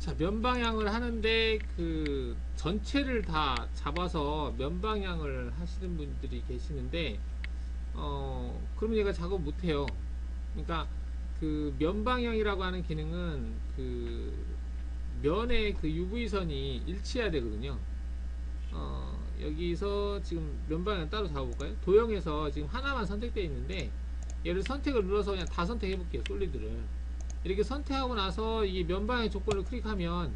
자, 면 방향을 하는데 그 전체를 다 잡아서 면 방향을 하시는 분들이 계시는데 그러면 얘가 작업 못 해요. 그러니까 그 면 방향이라고 하는 기능은 그 면의 그 UV선이 일치해야 되거든요. 여기서 지금 면 방향 따로 잡아볼까요? 도형에서 지금 하나만 선택되어 있는데 얘를 선택을 눌러서 그냥 다 선택해 볼게요. 솔리드를 이렇게 선택하고 나서 이 면 방향 조건을 클릭하면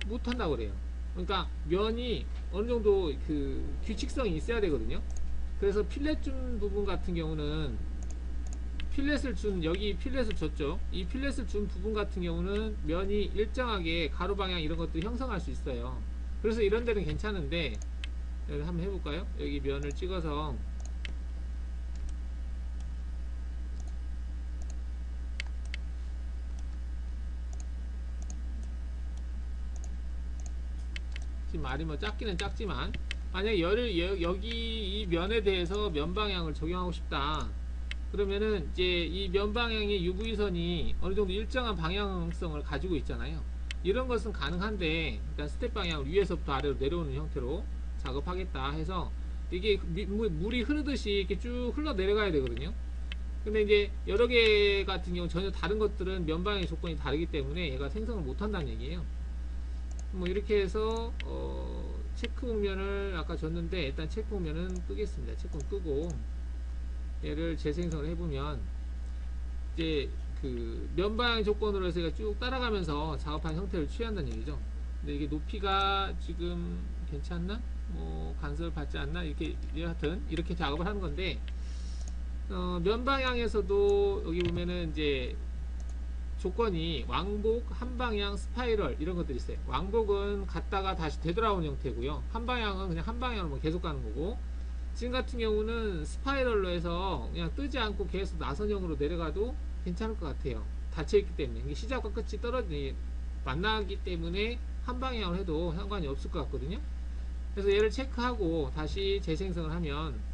못한다고 그래요. 그러니까 면이 어느 정도 그 규칙성이 있어야 되거든요. 그래서 필렛 준 부분 같은 경우는 필렛을 준 여기 필렛을 줬죠. 이 필렛을 준 부분 같은 경우는 면이 일정하게 가로 방향 이런 것들을 형성할 수 있어요. 그래서 이런 데는 괜찮은데 여기 한번 해볼까요? 여기 면을 찍어서 지금 말이 뭐 작기는 작지만 만약에 여기 이 면에 대해서 면 방향을 적용하고 싶다. 그러면은 이제 이 면 방향의 UV선이 어느 정도 일정한 방향성을 가지고 있잖아요. 이런 것은 가능한데 일단 스텝 방향을 위에서부터 아래로 내려오는 형태로 작업하겠다 해서 이게 물이 흐르듯이 이렇게 쭉 흘러 내려가야 되거든요. 근데 이제 여러 개 같은 경우 전혀 다른 것들은 면 방향 조건이 다르기 때문에 얘가 생성을 못 한다는 얘기예요. 뭐 이렇게 해서 체크 복면을 아까 줬는데 일단 체크 복면은 끄겠습니다. 체크 끄고 얘를 재생성을 해보면 이제 그 면방향 조건으로 해서 쭉 따라가면서 작업한 형태를 취한다는 얘기죠. 근데 이게 높이가 지금 괜찮나? 뭐 간섭을 받지 않나? 이렇게 여하튼 이렇게 작업을 하는 건데 면방향에서도 여기 보면은 이제 조건이 왕복, 한방향, 스파이럴 이런 것들이 있어요. 왕복은 갔다가 다시 되돌아오는 형태고요. 한방향은 그냥 한방향으로 계속 가는 거고 지금 같은 경우는 스파이럴로 해서 그냥 뜨지 않고 계속 나선형으로 내려가도 괜찮을 것 같아요. 닫혀있기 때문에 이게 시작과 끝이 만나기 때문에 한방향으로 해도 상관이 없을 것 같거든요. 그래서 얘를 체크하고 다시 재생성을 하면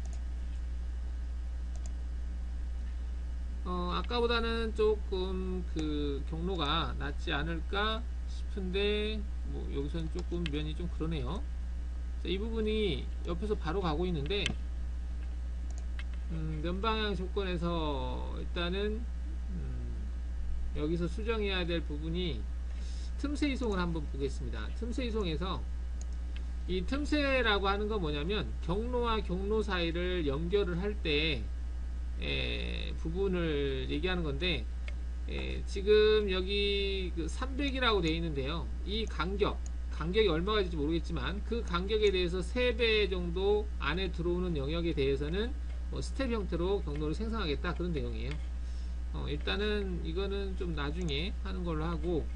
아까보다는 조금 그 경로가 낫지 않을까 싶은데 뭐 여기서는 조금 면이 좀 그러네요. 자, 이 부분이 옆에서 바로 가고 있는데 면 방향 조건에서 일단은 여기서 수정해야 될 부분이 틈새 이송을 한번 보겠습니다. 틈새 이송에서 이 틈새라고 하는 건 뭐냐면 경로와 경로 사이를 연결을 할 때 부분을 얘기하는 건데 지금 여기 그 300이라고 되어 있는데요. 이 간격이 얼마가 될지 모르겠지만 그 간격에 대해서 3배 정도 안에 들어오는 영역에 대해서는 뭐 스텝 형태로 경로를 생성하겠다 그런 내용이에요. 일단은 이거는 좀 나중에 하는 걸로 하고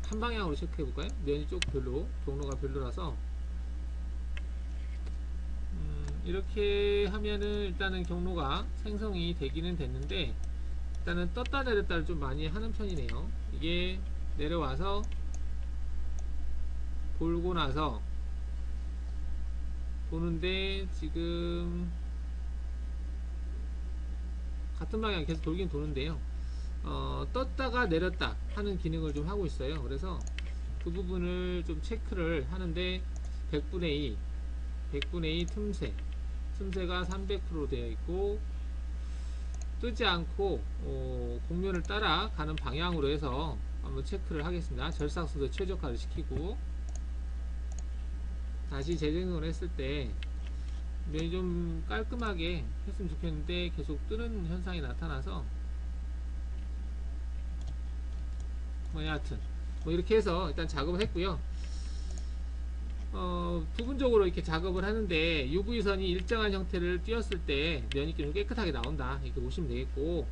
한 방향으로 체크해 볼까요? 면이 좀 경로가 별로라서 이렇게 하면은 일단은 경로가 생성이 되기는 됐는데 일단은 떴다 내렸다를 좀 많이 하는 편이네요. 이게 내려와서 돌고 나서 도는데 지금 같은 방향 계속 돌긴 도는데요. 떴다가 내렸다 하는 기능을 좀 하고 있어요. 그래서 그 부분을 좀 체크를 하는데 100분의 2 틈새가 300% 되어 있고 뜨지 않고 곡면을 따라 가는 방향으로 해서 한번 체크를 하겠습니다. 절삭수도 최적화를 시키고 다시 재생성을 했을 때 면이 좀 깔끔하게 했으면 좋겠는데 계속 뜨는 현상이 나타나서 뭐 여하튼 뭐 이렇게 해서 일단 작업을 했고요. 부분적으로 이렇게 작업을 하는데 UV선이 일정한 형태를 띄었을 때 면이 좀 깨끗하게 나온다 이렇게 보시면 되겠고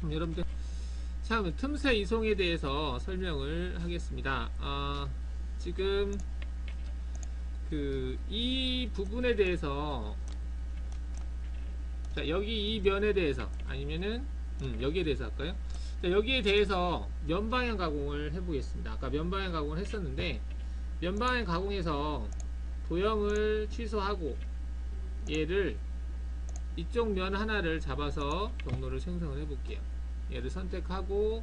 여러분들 참 틈새 이송에 대해서 설명을 하겠습니다. 지금 이 부분에 대해서 자 여기 이 면에 대해서 아니면은 여기에 대해서 할까요? 자, 여기에 대해서 면방향 가공을 해보겠습니다. 아까 면방향 가공을 했었는데 면방향 가공해서 도형을 취소하고 얘를 이쪽 면 하나를 잡아서 경로를 생성을 해볼게요. 얘를 선택하고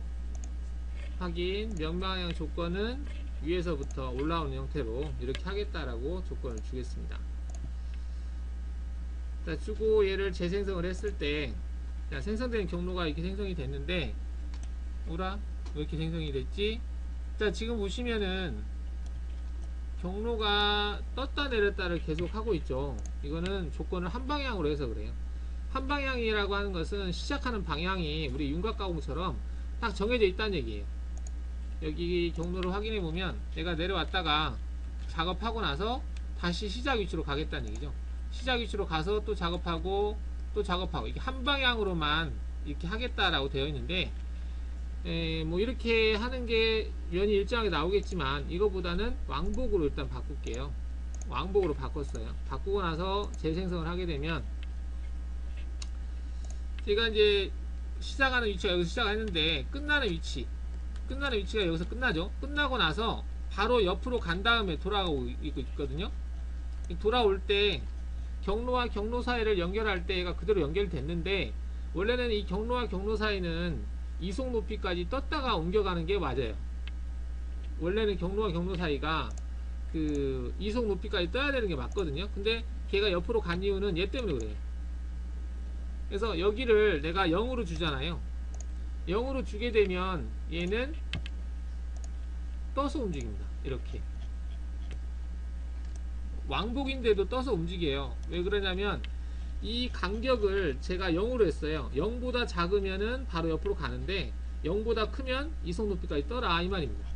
확인. 면방향 조건은 위에서부터 올라오는 형태로 이렇게 하겠다라고 조건을 주겠습니다. 자, 주고 얘를 재생성을 했을 때, 자, 생성되는 경로가 이렇게 생성이 됐는데, 오라? 왜 이렇게 생성이 됐지? 자, 지금 보시면은 경로가 떴다 내렸다를 계속 하고 있죠. 이거는 조건을 한 방향으로 해서 그래요. 한 방향이라고 하는 것은 시작하는 방향이 우리 윤곽가공처럼 딱 정해져 있다는 얘기예요. 여기 경로를 확인해 보면 내가 내려왔다가 작업하고 나서 다시 시작 위치로 가겠다는 얘기죠. 시작 위치로 가서 또 작업하고 또 작업하고, 이게 한 방향으로만 이렇게 하겠다라고 되어 있는데, 뭐 이렇게 하는 게 면이 일정하게 나오겠지만 이거보다는 왕복으로 일단 바꿀게요. 왕복으로 바꿨어요. 바꾸고 나서 재생성을 하게 되면 제가 이제 시작하는 위치가 여기서 시작했는데 끝나는 위치가 여기서 끝나죠. 끝나고 나서 바로 옆으로 간 다음에 돌아가고 있거든요. 돌아올 때 경로와 경로 사이를 연결할 때 얘가 그대로 연결됐는데, 원래는 이 경로와 경로 사이는 이속 높이까지 떴다가 옮겨가는 게 맞아요. 원래는 경로와 경로 사이가 그 이속 높이까지 떠야 되는 게 맞거든요. 근데 걔가 옆으로 간 이유는 얘 때문에 그래요. 그래서 여기를 내가 0으로 주잖아요. 0으로 주게 되면 얘는 떠서 움직입니다. 이렇게 왕복인데도 떠서 움직여요. 왜 그러냐면 이 간격을 제가 0으로 했어요. 0보다 작으면은 바로 옆으로 가는데 0보다 크면 이속 높이까지 떠라 이 말입니다.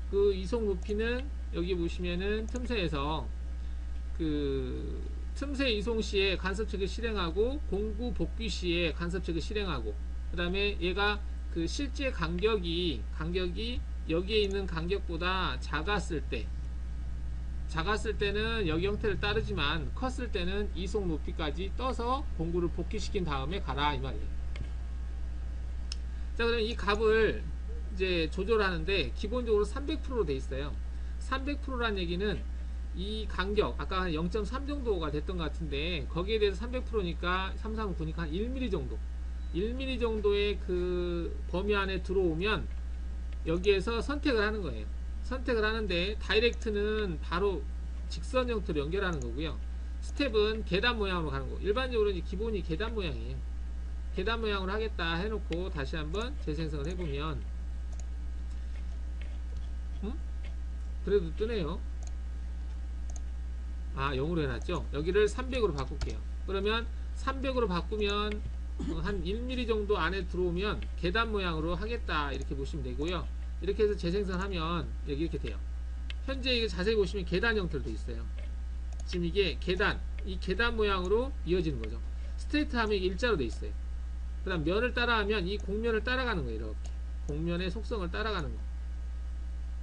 그 이속 높이는 여기 보시면은 틈새에서 그 틈새 이송 시에 간섭책을 실행하고 공구 복귀 시에 간섭책을 실행하고, 그 다음에 얘가 그 실제 간격이 여기에 있는 간격보다 작았을 때는 여기 형태를 따르지만 컸을 때는 이속 높이까지 떠서 공구를 복귀시킨 다음에 가라 이 말이에요. 자, 그럼 이 값을 이제 조절하는데 기본적으로 300%로 돼 있어요. 300%란 얘기는 이 간격 아까 한 0.3 정도가 됐던 것 같은데 거기에 대해서 300%니까 339니까 한 1mm 정도 1mm 정도의 그 범위 안에 들어오면 여기에서 선택을 하는 거예요. 선택을 하는데 다이렉트는 바로 직선 형태로 연결하는 거고요. 스텝은 계단 모양으로 가는 거. 일반적으로 이제 기본이 계단 모양이에요. 계단 모양으로 하겠다 해놓고 다시 한번 재생성을 해보면 그래도 뜨네요. 아, 0으로 해놨죠. 여기를 300으로 바꿀게요. 그러면 300으로 바꾸면 한 1mm 정도 안에 들어오면 계단 모양으로 하겠다 이렇게 보시면 되고요. 이렇게 해서 재생성하면 여기 이렇게 돼요. 현재 이게 자세히 보시면 계단 형태로 되어 있어요. 지금 이게 이 계단 모양으로 이어지는 거죠. 스트레이트 하면 이게 일자로 되어 있어요. 그 다음 면을 따라하면 이 곡면을 따라가는 거예요. 이렇게 곡면의 속성을 따라가는 거.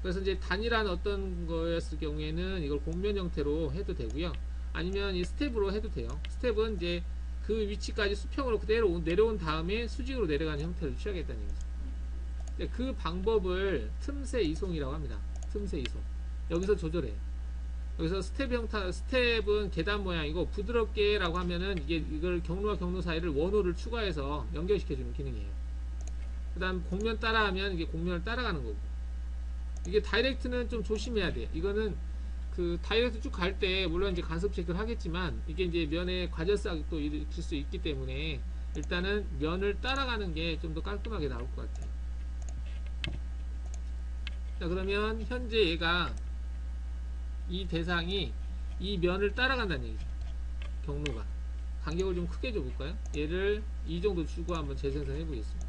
그래서 이제 단일한 어떤 거였을 경우에는 이걸 곡면 형태로 해도 되고요. 아니면 이 스텝으로 해도 돼요. 스텝은 이제 그 위치까지 수평으로 그대로 내려온 다음에 수직으로 내려가는 형태를 취하겠다는 얘기죠. 그 방법을 틈새 이송이라고 합니다. 틈새 이송. 여기서 조절해요. 여기서 스텝은 계단 모양이고, 부드럽게 라고 하면은 이걸 경로와 경로 사이를 원호를 추가해서 연결시켜주는 기능이에요. 그 다음 곡면 따라 하면 이게 곡면을 따라가는 거고, 이게 다이렉트는 좀 조심해야 돼요. 이거는 그 다이렉트 쭉 갈 때 물론 이제 간섭 체크를 하겠지만 이게 이제 면에 과절사도 일으킬 수 있기 때문에 일단은 면을 따라가는 게 좀 더 깔끔하게 나올 것 같아요. 자, 그러면 현재 얘가 이 대상이 이 면을 따라간다는 얘기죠. 경로가 간격을 좀 크게 줘볼까요? 얘를 이 정도 주고 한번 재생성해 보겠습니다.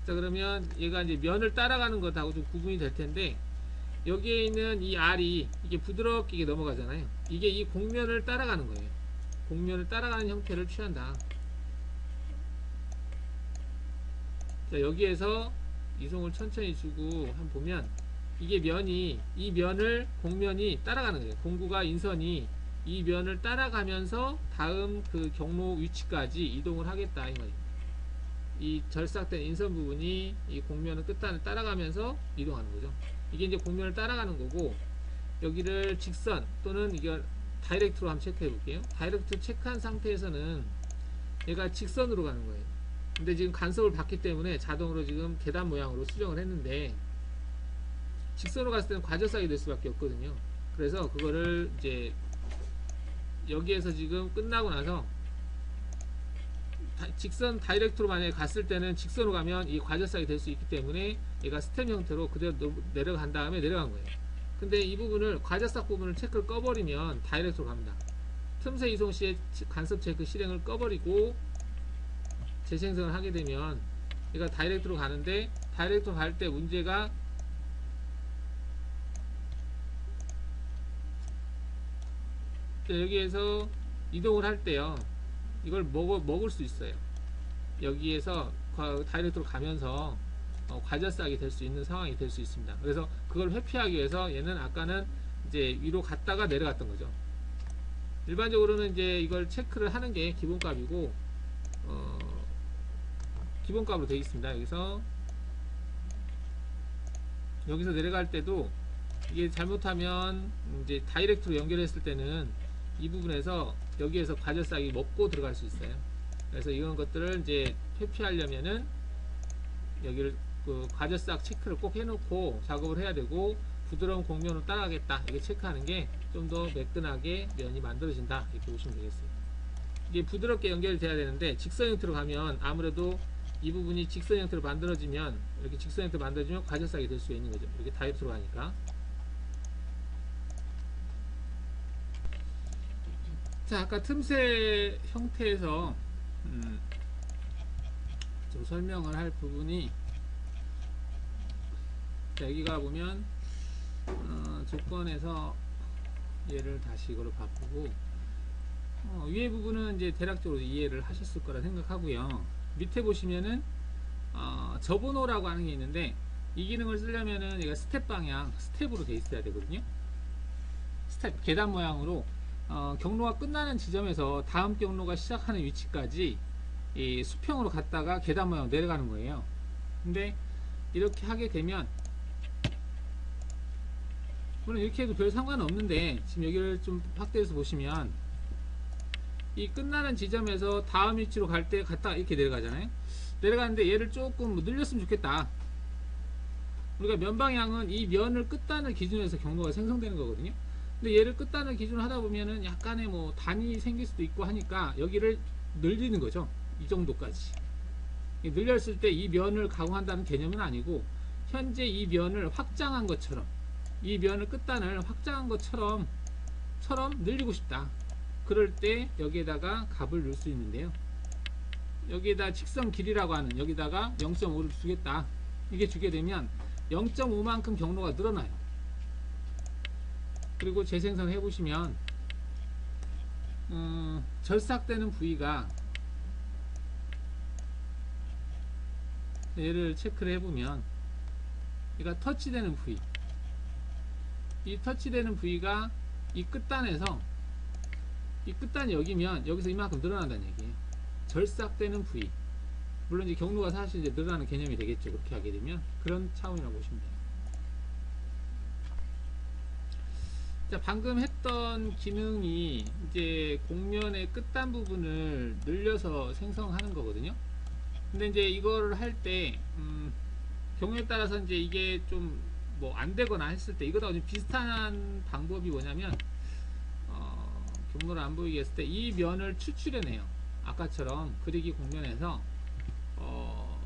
자, 그러면 얘가 이제 면을 따라가는 것하고 좀 구분이 될 텐데, 여기에 있는 이 R이 이게 부드럽게 이게 넘어가잖아요. 이게 이 곡면을 따라가는 거예요. 곡면을 따라가는 형태를 취한다. 자, 여기에서 이송을 천천히 주고 한번 보면 이게 이 면을 곡면이 따라가는 거예요. 공구가 인선이 이 면을 따라가면서 다음 그 경로 위치까지 이동을 하겠다 이 말이에요. 이 절삭된 인선 부분이 이 곡면의 끝단을 따라가면서 이동하는 거죠. 이게 이제 곡면을 따라가는 거고, 여기를 직선 또는 이걸 다이렉트로 한번 체크해 볼게요. 다이렉트 체크한 상태에서는 얘가 직선으로 가는 거예요. 근데 지금 간섭을 받기 때문에 자동으로 지금 계단 모양으로 수정을 했는데, 직선으로 갔을 때는 과저싹이 될 수밖에 없거든요. 그래서 그거를 이제 여기에서 지금 끝나고 나서 직선 다이렉트로 만약에 갔을 때는 직선으로 가면 이 과저싹이 될 수 있기 때문에 얘가 스텝 형태로 그대로 내려간 다음에 내려간 거예요. 근데 이 부분을 과저싹 부분을 체크를 꺼버리면 다이렉트로 갑니다. 틈새 이송 시에 간섭 체크 실행을 꺼버리고 재생성을 하게 되면 얘가 다이렉트로 가는데, 다이렉트로 갈 때 문제가 여기에서 이동을 할 때요, 이걸 먹을 수 있어요. 여기에서 다이렉트로 가면서 과저싹이 될 수 있는 상황이 될 수 있습니다. 그래서 그걸 회피하기 위해서 얘는 아까는 이제 위로 갔다가 내려갔던 거죠. 일반적으로는 이제 이걸 체크를 하는 게 기본값이고, 기본값으로 되어 있습니다. 여기서 내려갈 때도 이게 잘못하면 이제 다이렉트로 연결했을 때는 이 부분에서 여기에서 과저싹이 먹고 들어갈 수 있어요. 그래서 이런 것들을 이제 회피하려면은 여기를 과저싹 체크를 꼭 해놓고 작업을 해야 되고, 부드러운 곡면으로 따라가겠다 이렇게 체크하는 게 좀 더 매끈하게 면이 만들어진다 이렇게 보시면 되겠어요. 이게 부드럽게 연결이 돼야 되는데, 직선 형태로 가면 아무래도 이 부분이 직선 형태로 만들어지면, 이렇게 직선 형태로 만들어지면 과저싹이 될 수 있는 거죠. 이렇게 다이렉트로 가니까. 자, 아까 틈새 형태에서 좀 설명을 할 부분이, 자, 여기가 보면 조건에서 얘를 다시 이걸로 바꾸고, 위에 부분은 이제 대략적으로 이해를 하셨을 거라 생각하고요. 밑에 보시면은 접은호라고 하는 게 있는데, 이 기능을 쓰려면은 얘가 스텝 방향, 스텝으로 돼 있어야 되거든요. 스텝, 계단 모양으로 경로가 끝나는 지점에서 다음 경로가 시작하는 위치까지 이 수평으로 갔다가 계단 모양 내려가는 거예요. 근데 이렇게 하게 되면, 물론 이렇게 해도 별 상관은 없는데, 지금 여기를 좀 확대해서 보시면 이 끝나는 지점에서 다음 위치로 갈 때 갔다가 이렇게 내려가잖아요. 내려가는데 얘를 조금 늘렸으면 좋겠다. 우리가 면 방향은 이 면을 끝단을 기준으로 해서 경로가 생성되는 거거든요. 근데 얘를 끝단을 기준으로 하다 보면은 약간의 뭐 단이 생길 수도 있고 하니까 여기를 늘리는 거죠. 이 정도까지. 늘렸을 때 이 면을 가공한다는 개념은 아니고, 현재 이 면을 확장한 것처럼, 이 면을 끝단을 확장한 것처럼 늘리고 싶다. 그럴 때 여기에다가 값을 넣을 수 있는데요, 여기에다 직선 길이라고 하는 여기다가 0.5를 주겠다. 이게 주게 되면 0.5만큼 경로가 늘어나요. 그리고 재생성 해보시면 절삭되는 부위가, 얘를 체크를 해보면 얘가 터치되는 부위, 이 터치되는 부위가 이 끝단에서, 이 끝단이 여기면 여기서 이만큼 늘어난다는 얘기예요. 절삭되는 부위. 물론 이제 경로가 사실 이제 늘어나는 개념이 되겠죠. 그렇게 하게 되면 그런 차원이라고 보시면 돼요. 자, 방금 했던 기능이 이제 곡면의 끝단 부분을 늘려서 생성하는 거거든요. 근데 이제 이거를 할 때 경우에 따라서 이제 이게 좀 뭐 안 되거나 했을 때 이거하고 좀 비슷한 방법이 뭐냐면, 경로를 안 보이게 했을 때 이 면을 추출해내요. 아까처럼 그리기 곡면에서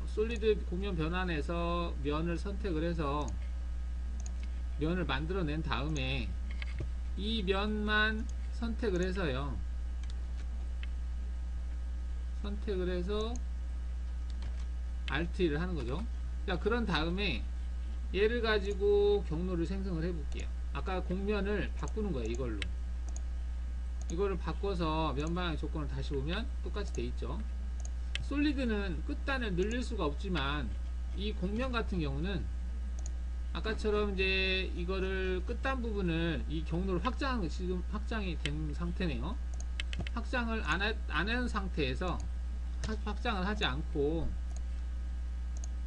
솔리드 곡면 변환에서 면을 선택을 해서 면을 만들어낸 다음에 이 면만 선택을 해서요, 선택을 해서 Alt1을 하는 거죠. 자, 그런 다음에 얘를 가지고 경로를 생성을 해 볼게요. 아까 곡면을 바꾸는 거예요. 이거를 바꿔서 면 방향 조건을 다시 보면 똑같이 돼 있죠. 솔리드는 끝단을 늘릴 수가 없지만, 이 곡면 같은 경우는 아까처럼 이제 이거를 끝단 부분을, 이 경로를 확장한 거, 지금 확장이 된 상태네요. 확장을 안 한 상태에서 확장을 하지 않고,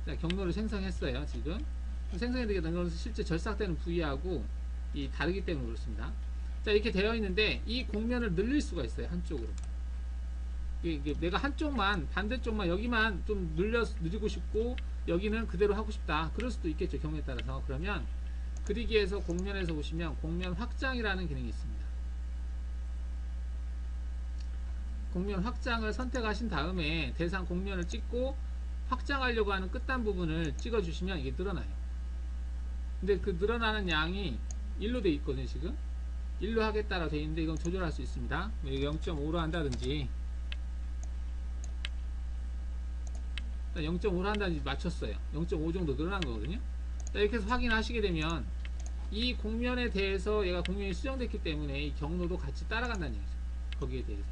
자, 경로를 생성했어요. 지금 생성이 되게 된 것은 실제 절삭되는 부위하고 이 다르기 때문에 그렇습니다. 자, 이렇게 되어 있는데 이 곡면을 늘릴 수가 있어요. 한쪽으로 이게 내가 한쪽만 반대쪽만 여기만 좀 늘리고 싶고 여기는 그대로 하고 싶다. 그럴 수도 있겠죠. 경우에 따라서. 그러면 그리기에서 곡면에서 보시면 곡면 확장이라는 기능이 있습니다. 곡면 확장을 선택하신 다음에 대상 곡면을 찍고 확장하려고 하는 끝단 부분을 찍어 주시면 이게 늘어나요. 근데 그 늘어나는 양이 1로 돼 있거든요. 지금 1로 하겠다라고 돼 있는데 이건 조절할 수 있습니다. 0.5로 한다든지 0.5로 한다든지 맞췄어요. 0.5 정도 늘어난 거거든요. 이렇게 해서 확인하시게 되면 이 곡면에 대해서 얘가 곡면이 수정됐기 때문에 이 경로도 같이 따라간다는 얘기죠. 거기에 대해서.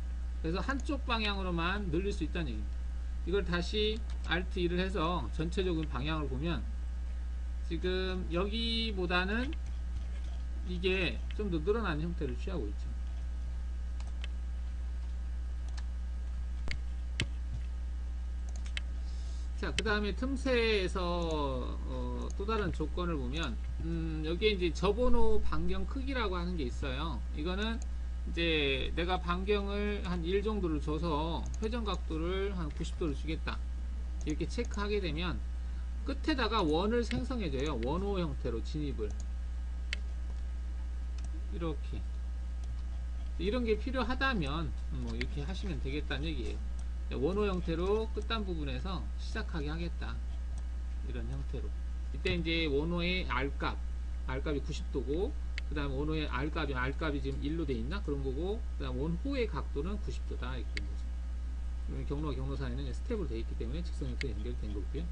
그래서 한쪽 방향으로만 늘릴 수 있다는 얘기입니다. 이걸 다시 Alt 2를 해서 전체적인 방향을 보면 지금 여기보다는 이게 좀 더 늘어나는 형태를 취하고 있죠. 자, 그 다음에 틈새에서 또 다른 조건을 보면 여기에 이제 저번호 반경 크기라고 하는 게 있어요. 이거는 이제 내가 반경을 한 1 정도를 줘서 회전 각도를 한 90도를 주겠다. 이렇게 체크하게 되면 끝에다가 원을 생성해줘요. 원호 형태로 진입을. 이렇게. 이런 게 필요하다면 뭐 이렇게 하시면 되겠다는 얘기예요. 원호 형태로 끝단 부분에서 시작하게 하겠다. 이런 형태로. 이때 이제 원호의 R값. R값이 90도고, 그 다음 원호의 R값이 지금 1로 돼 있나? 그런 거고, 그 다음 원호의 각도는 90도다. 이렇게 된 거죠. 그러면 경로와 경로 사이는 스텝으로 되어 있기 때문에 직선 형태로 연결된 거고요.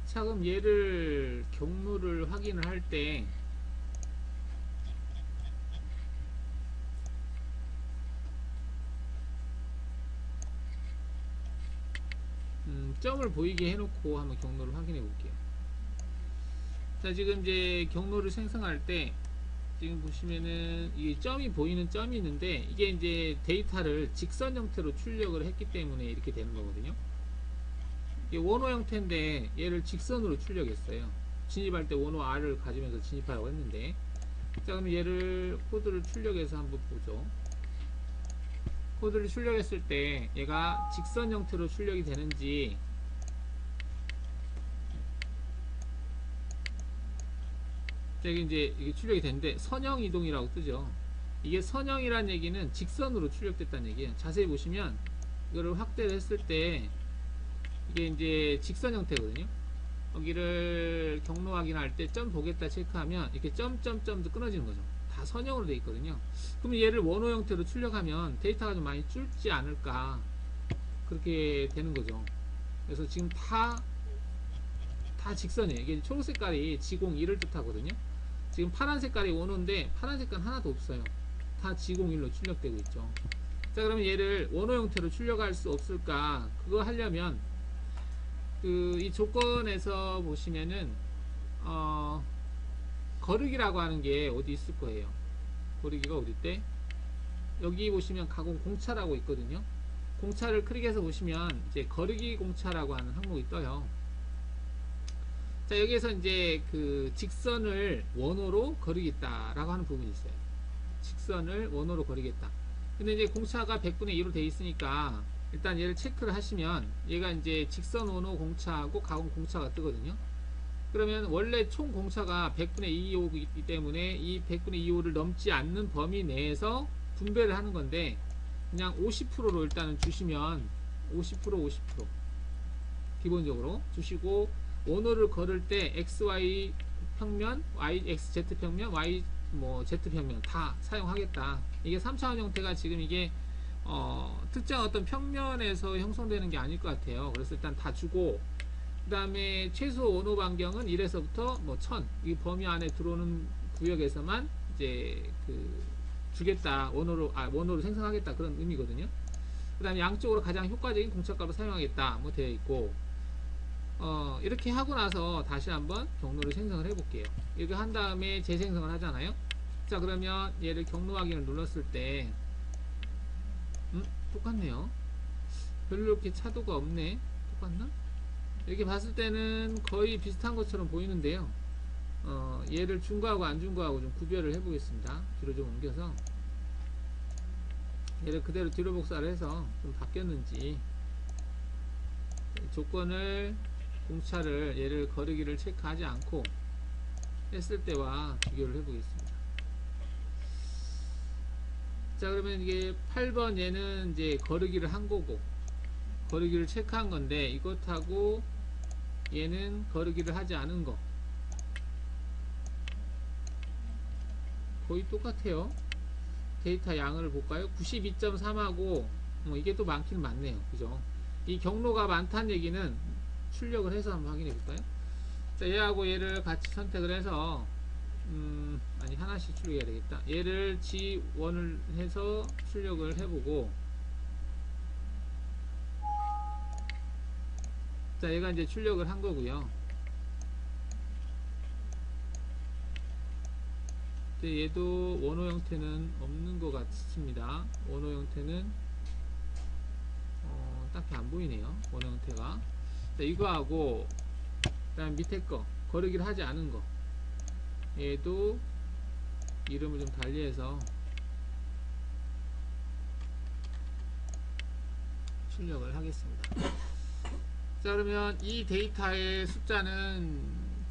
자, 그럼 얘를 경로를 확인을 할 때, 점을 보이게 해놓고 한번 경로를 확인해 볼게요. 자, 지금 이제 경로를 생성할 때 지금 보시면은 이 점이 보이는 점이 있는데 이게 이제 데이터를 직선 형태로 출력을 했기 때문에 이렇게 되는 거거든요. 이게 원호 형태인데 얘를 직선으로 출력했어요. 진입할 때 원호 R을 가지면서 진입하라고 했는데, 자, 그럼 얘를 코드를 출력해서 한번 보죠. 코드를 출력했을 때 얘가 직선 형태로 출력이 되는지, 자, 이제 이게 출력이 되는데 선형 이동이라고 뜨죠. 이게 선형이란 얘기는 직선으로 출력됐다는 얘기예요. 자세히 보시면 이거를 확대를 했을 때 이게 이제 직선 형태거든요. 여기를 경로 확인할 때 점 보겠다 체크하면 이렇게 점점점도 끊어지는 거죠. 다 선형으로 되어 있거든요. 그럼 얘를 원호 형태로 출력하면 데이터가 좀 많이 줄지 않을까, 그렇게 되는 거죠. 그래서 지금 다 직선이에요. 이게 초록 색깔이 지공 1을 뜻하거든요. 지금 파란 색깔이 원호인데 파란 색깔 하나도 없어요. 다 지공 1로 출력되고 있죠. 자, 그러면 얘를 원호 형태로 출력할 수 없을까? 그거 하려면 이 조건에서 보시면은 거르기라고 하는 게 어디 있을 거예요. 거르기가 어디 때? 여기 보시면 가공 공차라고 있거든요. 공차를 클릭해서 보시면 이제 거르기 공차라고 하는 항목이 떠요. 자, 여기에서 이제 그 직선을 원호로 거르겠다라고 하는 부분이 있어요. 직선을 원호로 거르겠다. 근데 이제 공차가 100분의 2로 되어 있으니까 일단 얘를 체크를 하시면 얘가 이제 직선 원호 공차하고 가공 공차가 뜨거든요. 그러면 원래 총 공차가 100분의 2호이기 때문에 이 100분의 2호를 넘지 않는 범위 내에서 분배를 하는 건데, 그냥 50%로 일단은 주시면 50% 기본적으로 주시고, 원호를 걸을 때 XY 평면, XZ 평면, Y Z 평면 다 사용하겠다. 이게 3차원 형태가 지금 이게 특정 어떤 평면에서 형성되는 게 아닐 것 같아요. 그래서 일단 다 주고, 그 다음에 최소 원호 반경은 1에서부터 뭐 1000, 이 범위 안에 들어오는 구역에서만 이제 주겠다. 원호로 생성하겠다. 그런 의미거든요. 그 다음에 양쪽으로 가장 효과적인 공차값을 사용하겠다. 뭐 되어 있고, 이렇게 하고 나서 다시 한번 경로를 생성을 해 볼게요. 이렇게 한 다음에 재생성을 하잖아요. 자, 그러면 얘를 경로 확인을 눌렀을 때 똑같네요. 별로 이렇게 차도가 없네. 똑같나? 이렇게 봤을 때는 거의 비슷한 것처럼 보이는데요. 얘를 준 거하고 안 준 거하고 좀 구별을 해 보겠습니다. 뒤로 좀 옮겨서 얘를 그대로 뒤로 복사를 해서 좀 바뀌었는지 조건을 공차를 얘를 거르기를 체크하지 않고 했을 때와 비교를 해 보겠습니다. 자, 그러면 이게 8번 얘는 이제 거르기를 한 거고 거르기를 체크한 건데, 이것하고 얘는 거르기를 하지 않은 거 거의 똑같아요. 데이터 양을 볼까요? 92.3하고 이게 또 많긴 많네요. 그죠? 이 경로가 많다는 얘기는 출력을 해서 한번 확인해 볼까요? 자, 얘하고 얘를 같이 선택을 해서 아니 하나씩 출력해야 되겠다. 얘를 G1을 해서 출력을 해보고, 자, 얘가 이제 출력을 한 거고요. 얘도 원호 형태는 없는 것 같습니다. 원호 형태는 딱히 안 보이네요. 원호 형태가. 자, 이거하고 그다음 밑에 거 거르기를 하지 않은 거, 얘도 이름을 좀 달리해서 출력을 하겠습니다. 자, 그러면 이 데이터의 숫자는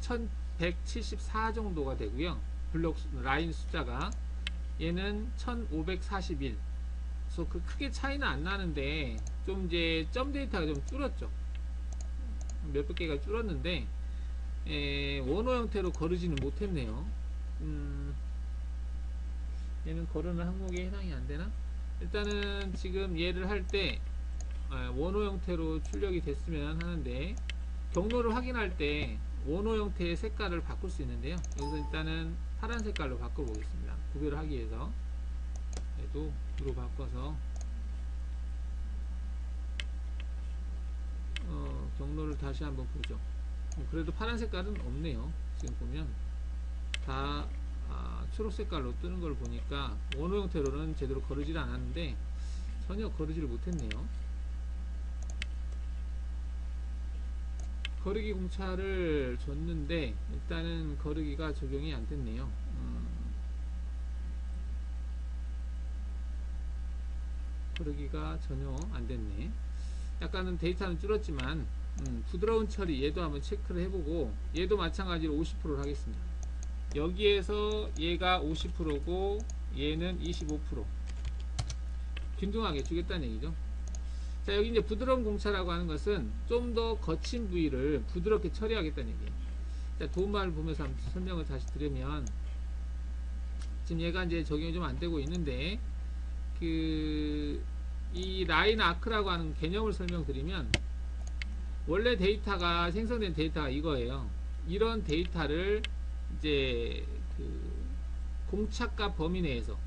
1174 정도가 되고요. 블록 라인 숫자가 얘는 1541. 그래서 그 크게 차이는 안 나는데 좀 이제 점 데이터가 좀 줄었죠. 몇백 개가 줄었는데 원호 형태로 거르지는 못했네요. 얘는 거르는 항목에 해당이 안 되나? 일단은 지금 얘를 할 때 원호 형태로 출력이 됐으면 하는데, 경로를 확인할 때 원호 형태의 색깔을 바꿀 수 있는데요. 여기서 일단은 파란 색깔로 바꿔 보겠습니다. 구별을 하기 위해서 얘도 브로 바꿔서 경로를 다시 한번 보죠. 그래도 파란 색깔은 없네요. 지금 보면 다 초록 색깔로 뜨는 걸 보니까 원호 형태로는 제대로 거르질 않았는데 전혀 거르지를 못했네요. 거르기 공차를 줬는데 일단은 거르기가 적용이 안 됐네요. 거르기가 전혀 안 됐네. 약간은 데이터는 줄었지만 부드러운 처리 얘도 한번 체크를 해보고, 얘도 마찬가지로 50%를 하겠습니다. 여기에서 얘가 50%고 얘는 25%, 균등하게 주겠다는 얘기죠. 자, 여기 이제 부드러운 공차라고 하는 것은 좀 더 거친 부위를 부드럽게 처리하겠다는 얘기예요. 자, 도움말을 보면서 한번 설명을 다시 드리면, 지금 얘가 이제 적용이 좀 안 되고 있는데, 이 라인 아크라고 하는 개념을 설명드리면, 원래 데이터가 생성된 데이터가 이거예요. 이런 데이터를 이제 공차값 범위 내에서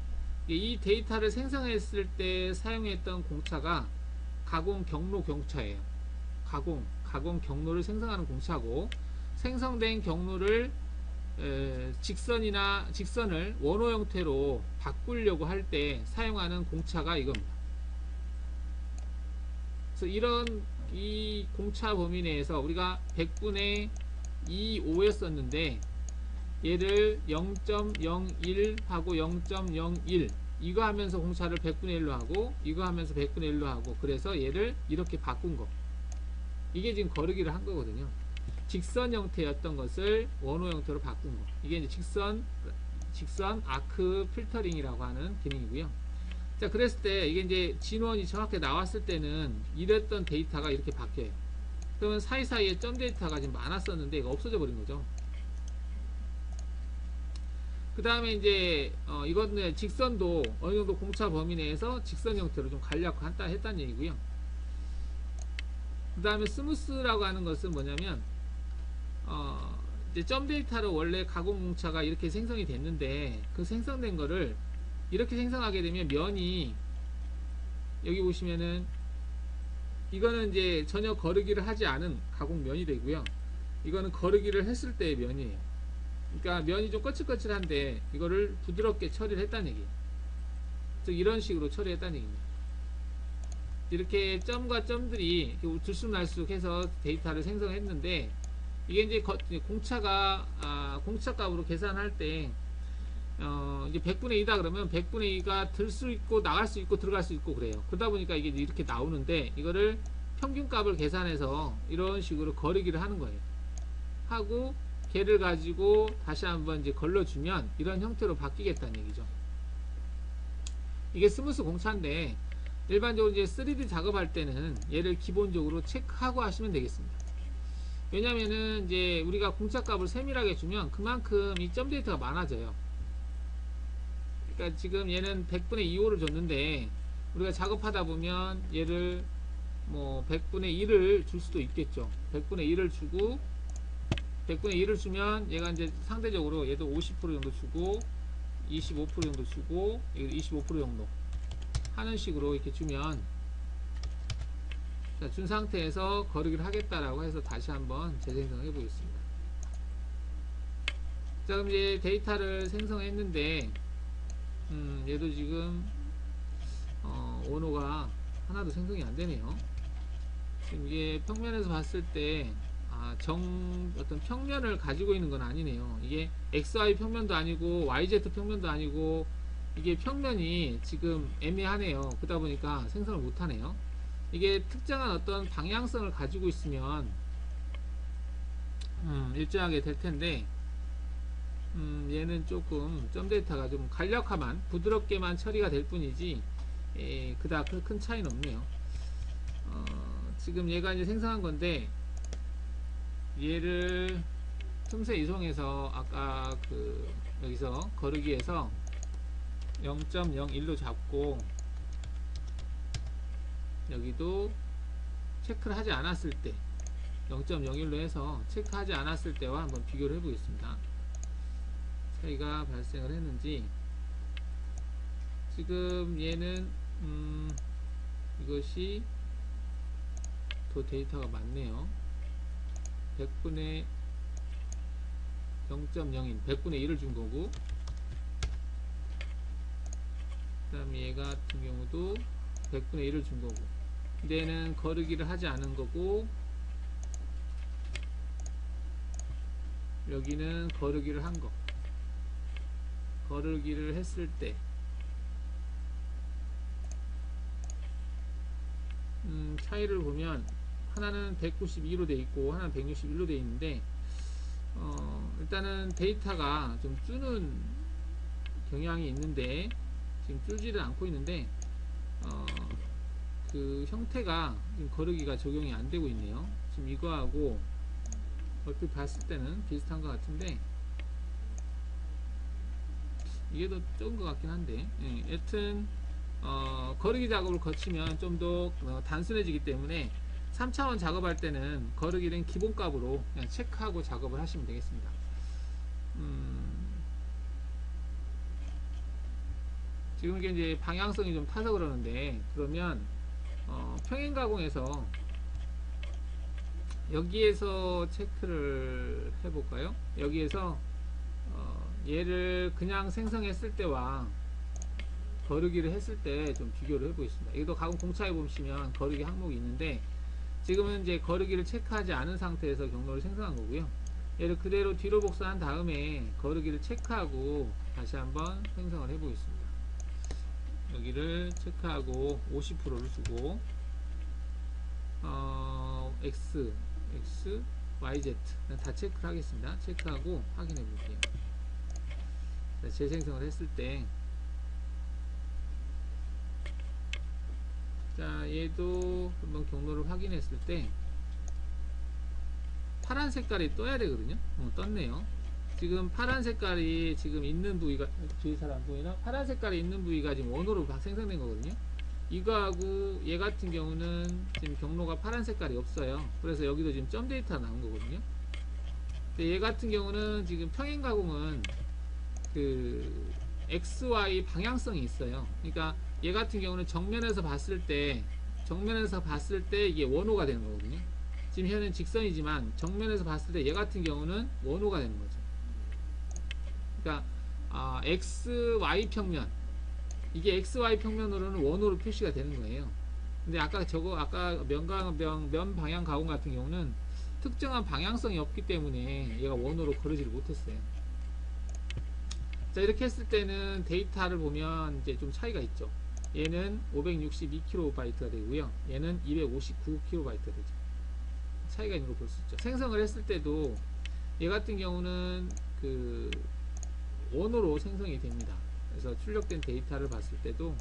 이 데이터를 생성했을 때 사용했던 공차가 가공 경로 공차예요. 가공 경로를 생성하는 공차고, 생성된 경로를 직선을 원호 형태로 바꾸려고 할 때 사용하는 공차가 이겁니다. 그래서 이 공차 범위 내에서 우리가 100분의 25였었는데 얘를 0.01 하고 0.01 이거 하면서 공차를 100분의 1로 하고 이거 하면서 100분의 1로 하고, 그래서 얘를 이렇게 바꾼 거, 이게 지금 거르기를 한 거거든요. 직선 형태였던 것을 원호 형태로 바꾼 거, 이게 이제 직선 아크 필터링이라고 하는 기능이고요. 자, 그랬을 때 이게 이제 진원이 정확히 나왔을 때는 이랬던 데이터가 이렇게 바뀌어요. 그러면 사이사이에 점 데이터가 지금 많았었는데 이거 없어져 버린 거죠. 그 다음에 이제 이거는 직선도 어느 정도 공차 범위 내에서 직선 형태로 좀 가려고 했다는 얘기고요. 그 다음에 스무스라고 하는 것은 뭐냐면 이제 점 데이터로 원래 가공 공차가 이렇게 생성이 됐는데, 그 생성된 거를 이렇게 생성하게 되면 면이, 여기 보시면은 이거는 이제 전혀 거르기를 하지 않은 가공면이 되고요. 이거는 거르기를 했을 때의 면이에요. 그러니까 면이 좀 거칠거칠한데 이거를 부드럽게 처리를 했다는 얘기예요. 즉 이런 식으로 처리했다는 얘기입니다. 이렇게 점과 점들이 들쑥날쑥 해서 데이터를 생성했는데, 이게 이제 공차값으로 계산할 때 이제 100분의 2다 그러면 100분의 2가 들 수 있고 나갈 수 있고 들어갈 수 있고 그래요. 그러다 보니까 이게 이렇게 나오는데 이거를 평균값을 계산해서 이런 식으로 거르기를 하는 거예요. 하고 걔를 가지고 다시 한번 이제 걸러주면 이런 형태로 바뀌겠다는 얘기죠. 이게 스무스 공차인데 일반적으로 이제 3D 작업할 때는 얘를 기본적으로 체크하고 하시면 되겠습니다. 왜냐면은 이제 우리가 공차값을 세밀하게 주면 그만큼 이 점 데이터가 많아져요. 그러니까 지금 얘는 100분의 2호를 줬는데 우리가 작업하다 보면 얘를 뭐 100분의 1을 줄 수도 있겠죠. 100분의 1을 주고 100분의 1을 주면 얘가 이제 상대적으로 얘도 50% 정도 주고 25% 정도 주고 25% 정도 하는 식으로 이렇게 주면, 자, 준 상태에서 거르기를 하겠다라고 해서 다시 한번 재생성해 보겠습니다. 자, 그럼 이제 데이터를 생성했는데 얘도 지금 원호가 하나도 생성이 안 되네요. 지금 이게 평면에서 봤을 때 어떤 평면을 가지고 있는 건 아니네요. 이게 XY 평면도 아니고 YZ 평면도 아니고 이게 평면이 지금 애매하네요. 그러다 보니까 생성을 못하네요. 이게 특정한 어떤 방향성을 가지고 있으면 일정하게 될 텐데 얘는 조금 점 데이터가 좀 간략하만 부드럽게만 처리가 될 뿐이지 그닥 큰 차이는 없네요. 지금 얘가 이제 생성한 건데 얘를 틈새 이송해서 아까 그 여기서 거르기에서 0.01로 잡고 여기도 체크를 하지 않았을 때 0.01로 해서 체크하지 않았을 때와 한번 비교를 해 보겠습니다. 차이가 발생을 했는지. 지금 얘는 이것이 더 데이터가 많네요. 100분의 0.0인 100분의 1을 준 거고, 그 다음에 얘가 같은 경우도 100분의 1을 준 거고, 근데 얘는 거르기를 하지 않은 거고 여기는 거르기를 한 거. 거르기를 했을 때 차이를 보면 하나는 192로 돼 있고 하나는 161로 돼 있는데 일단은 데이터가 좀 줄는 경향이 있는데 지금 줄지를 않고 있는데 그 형태가 지금 거르기가 적용이 안 되고 있네요. 지금 이거하고 얼핏 봤을 때는 비슷한 것 같은데 이게 더 적은 것 같긴 한데, 여튼 거르기 작업을 거치면 좀 더 단순해지기 때문에 3차원 작업할 때는 거르기는 기본값으로 그냥 체크하고 작업을 하시면 되겠습니다. 지금 이게 이제 방향성이 좀 타서 그러는데, 그러면 평행 가공에서 여기에서 체크를 해볼까요? 여기에서 얘를 그냥 생성했을 때와 거르기를 했을 때 좀 비교를 해보겠습니다. 이것도 가공 공차에 보시면 거르기 항목이 있는데 지금은 이제 거르기를 체크하지 않은 상태에서 경로를 생성한 거고요. 얘를 그대로 뒤로 복사한 다음에 거르기를 체크하고 다시 한번 생성을 해보겠습니다. 여기를 체크하고 50%를 주고 X, YZ 다 체크를 하겠습니다. 체크하고 확인해 볼게요. 재생성을 했을 때, 자, 얘도 한번 경로를 확인했을 때 파란 색깔이 떠야 되거든요. 떴네요. 지금 파란 색깔이 지금 있는 부위가, 뒤에 잘 안 보이나? 파란 색깔이 있는 부위가 지금 원호로 생성된 거거든요. 이거하고 얘 같은 경우는 지금 경로가 파란 색깔이 없어요. 그래서 여기도 지금 점 데이터 나온 거거든요. 근데 얘 같은 경우는 지금 평행 가공은 그 XY 방향성이 있어요. 그러니까 얘 같은 경우는 정면에서 봤을 때 이게 원호가 되는 거거든요. 지금 현재는 직선이지만 정면에서 봤을 때 얘 같은 경우는 원호가 되는 거죠. 그러니까 XY 평면, 이게 XY 평면으로는 원호로 표시가 되는 거예요. 근데 아까 면 방향 가공 같은 경우는 특정한 방향성이 없기 때문에 얘가 원호로 거르지를 못했어요. 자, 이렇게 했을 때는 데이터를 보면 이제 좀 차이가 있죠. 얘는 562kB가 되고요. 얘는 259kB가 되죠. 차이가 있는 걸 볼 수 있죠. 생성을 했을 때도 얘 같은 경우는 그 원으로 생성이 됩니다. 그래서 출력된 데이터를 봤을 때도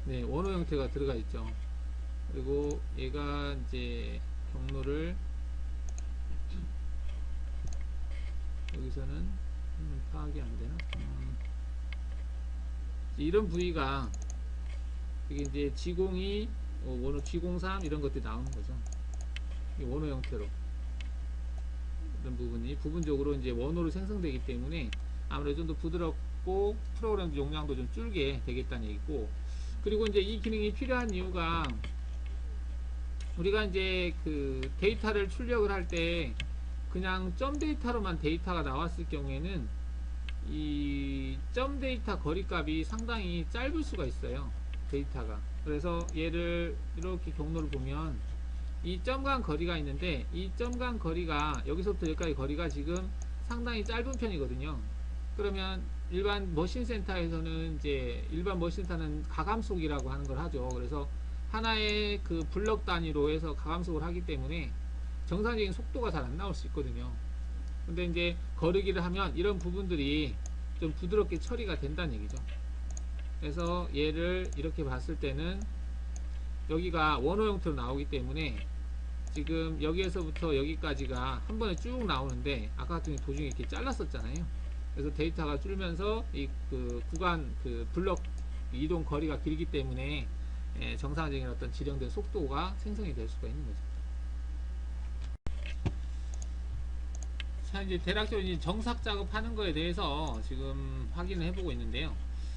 네, 원호 형태가 들어가 있죠. 그리고 얘가 이제 경로를 여기서는 파악이 안 되나? 이런 부위가 이게 이제 G02, 원호 G03 이런 것들이 나오는 거죠. 이 원호 형태로 이런 부분이 부분적으로 이제 원호로 생성되기 때문에 아무래도 좀 더 부드럽고 프로그램 용량도 좀 줄게 되겠다는 얘기고, 그리고 이제 이 기능이 필요한 이유가 우리가 이제 그 데이터를 출력을 할 때 그냥 점 데이터로만 데이터가 나왔을 경우에는 이 점 데이터 거리값이 상당히 짧을 수가 있어요, 데이터가. 그래서 얘를 이렇게 경로를 보면 이 점 간 거리가 있는데 이 점 간 거리가 여기서부터 여기까지 거리가 지금 상당히 짧은 편이거든요. 그러면 일반 머신 센터에서는 이제 일반 머신 센터는 가감속이라고 하는 걸 하죠. 그래서 하나의 그 블럭 단위로 해서 가감속을 하기 때문에 정상적인 속도가 잘 안 나올 수 있거든요. 근데 이제 거르기를 하면 이런 부분들이 좀 부드럽게 처리가 된다는 얘기죠. 그래서 얘를 이렇게 봤을 때는 여기가 원호 형태로 나오기 때문에 지금 여기에서부터 여기까지가 한 번에 쭉 나오는데 아까 같은 경우 도중에 이렇게 잘랐었잖아요. 그래서 데이터가 줄면서 이 그 구간 그 블럭 이동 거리가 길기 때문에 정상적인 어떤 지령된 속도가 생성이 될 수가 있는 거죠. 자, 이제 대략적으로 이제 정삭 작업하는 거에 대해서 지금 확인을 해보고 있는데요.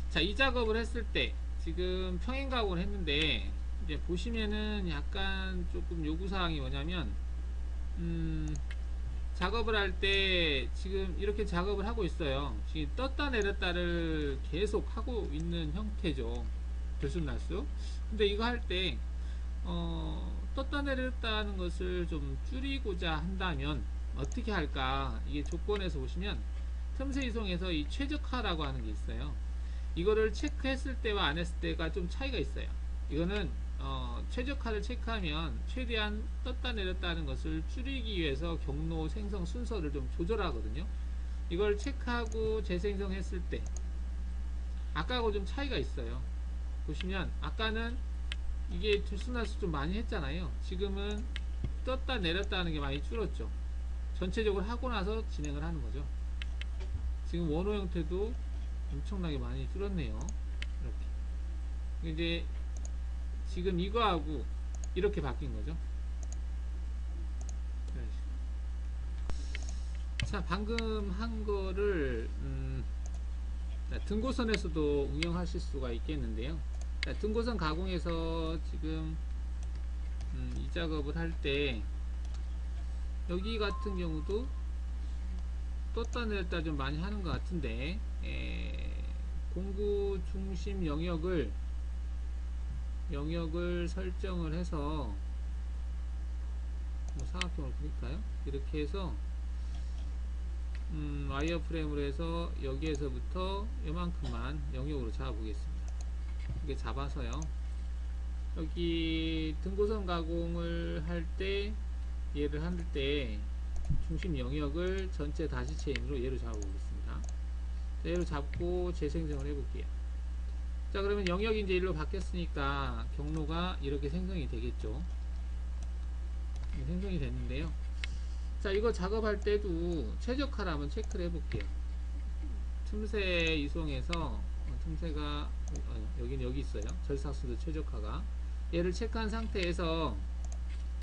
자, 이 작업을 했을 때 지금 평행 가공을 했는데 이제 보시면은 약간 조금 요구사항이 뭐냐면 작업을 할 때 지금 이렇게 작업을 하고 있어요. 지금 떴다 내렸다를 계속 하고 있는 형태죠. 들쑥날쑥. 근데 이거 할 때 떴다 내렸다 하는 것을 좀 줄이고자 한다면 어떻게 할까? 이게 조건에서 보시면 틈새 이송에서 이 최적화라고 하는 게 있어요. 이거를 체크했을 때와 안 했을 때가 좀 차이가 있어요. 이거는 최적화를 체크하면 최대한 떴다 내렸다 하는 것을 줄이기 위해서 경로 생성 순서를 좀 조절하거든요. 이걸 체크하고 재생성했을 때 아까하고 좀 차이가 있어요. 보시면 아까는 이게 들쑥날쑥 좀 많이 했잖아요. 지금은 떴다 내렸다 하는 게 많이 줄었죠. 전체적으로 하고 나서 진행을 하는 거죠. 지금 원호 형태도 엄청나게 많이 줄었네요. 이렇게 이제 지금 이거하고 이렇게 바뀐 거죠. 자, 방금 한 거를 등고선에서도 응용하실 수가 있겠는데요. 자, 등고선 가공에서 지금 이 작업을 할 때 여기 같은 경우도 떴다 내렸다 좀 많이 하는 것 같은데 공구 중심 영역을 설정을 해서 사각형을 그릴까요? 이렇게 해서 와이어 프레임으로 해서 여기에서부터 요만큼만 영역으로 잡아 보겠습니다. 이렇게 잡아서요, 여기 등고선 가공을 할 때 얘를 할 때 중심 영역을 전체 다시 체인으로 얘로 잡아 보겠습니다. 얘로 잡고 재생성을 해 볼게요. 자, 그러면 영역이 이제 일로 바뀌었으니까 경로가 이렇게 생성이 되겠죠. 생성이 됐는데요. 자, 이거 작업할 때도 최적화를 한번 체크를 해 볼게요. 틈새 이송에서 틈새가 여기는 여기 있어요. 절삭순도 최적화가. 얘를 체크한 상태에서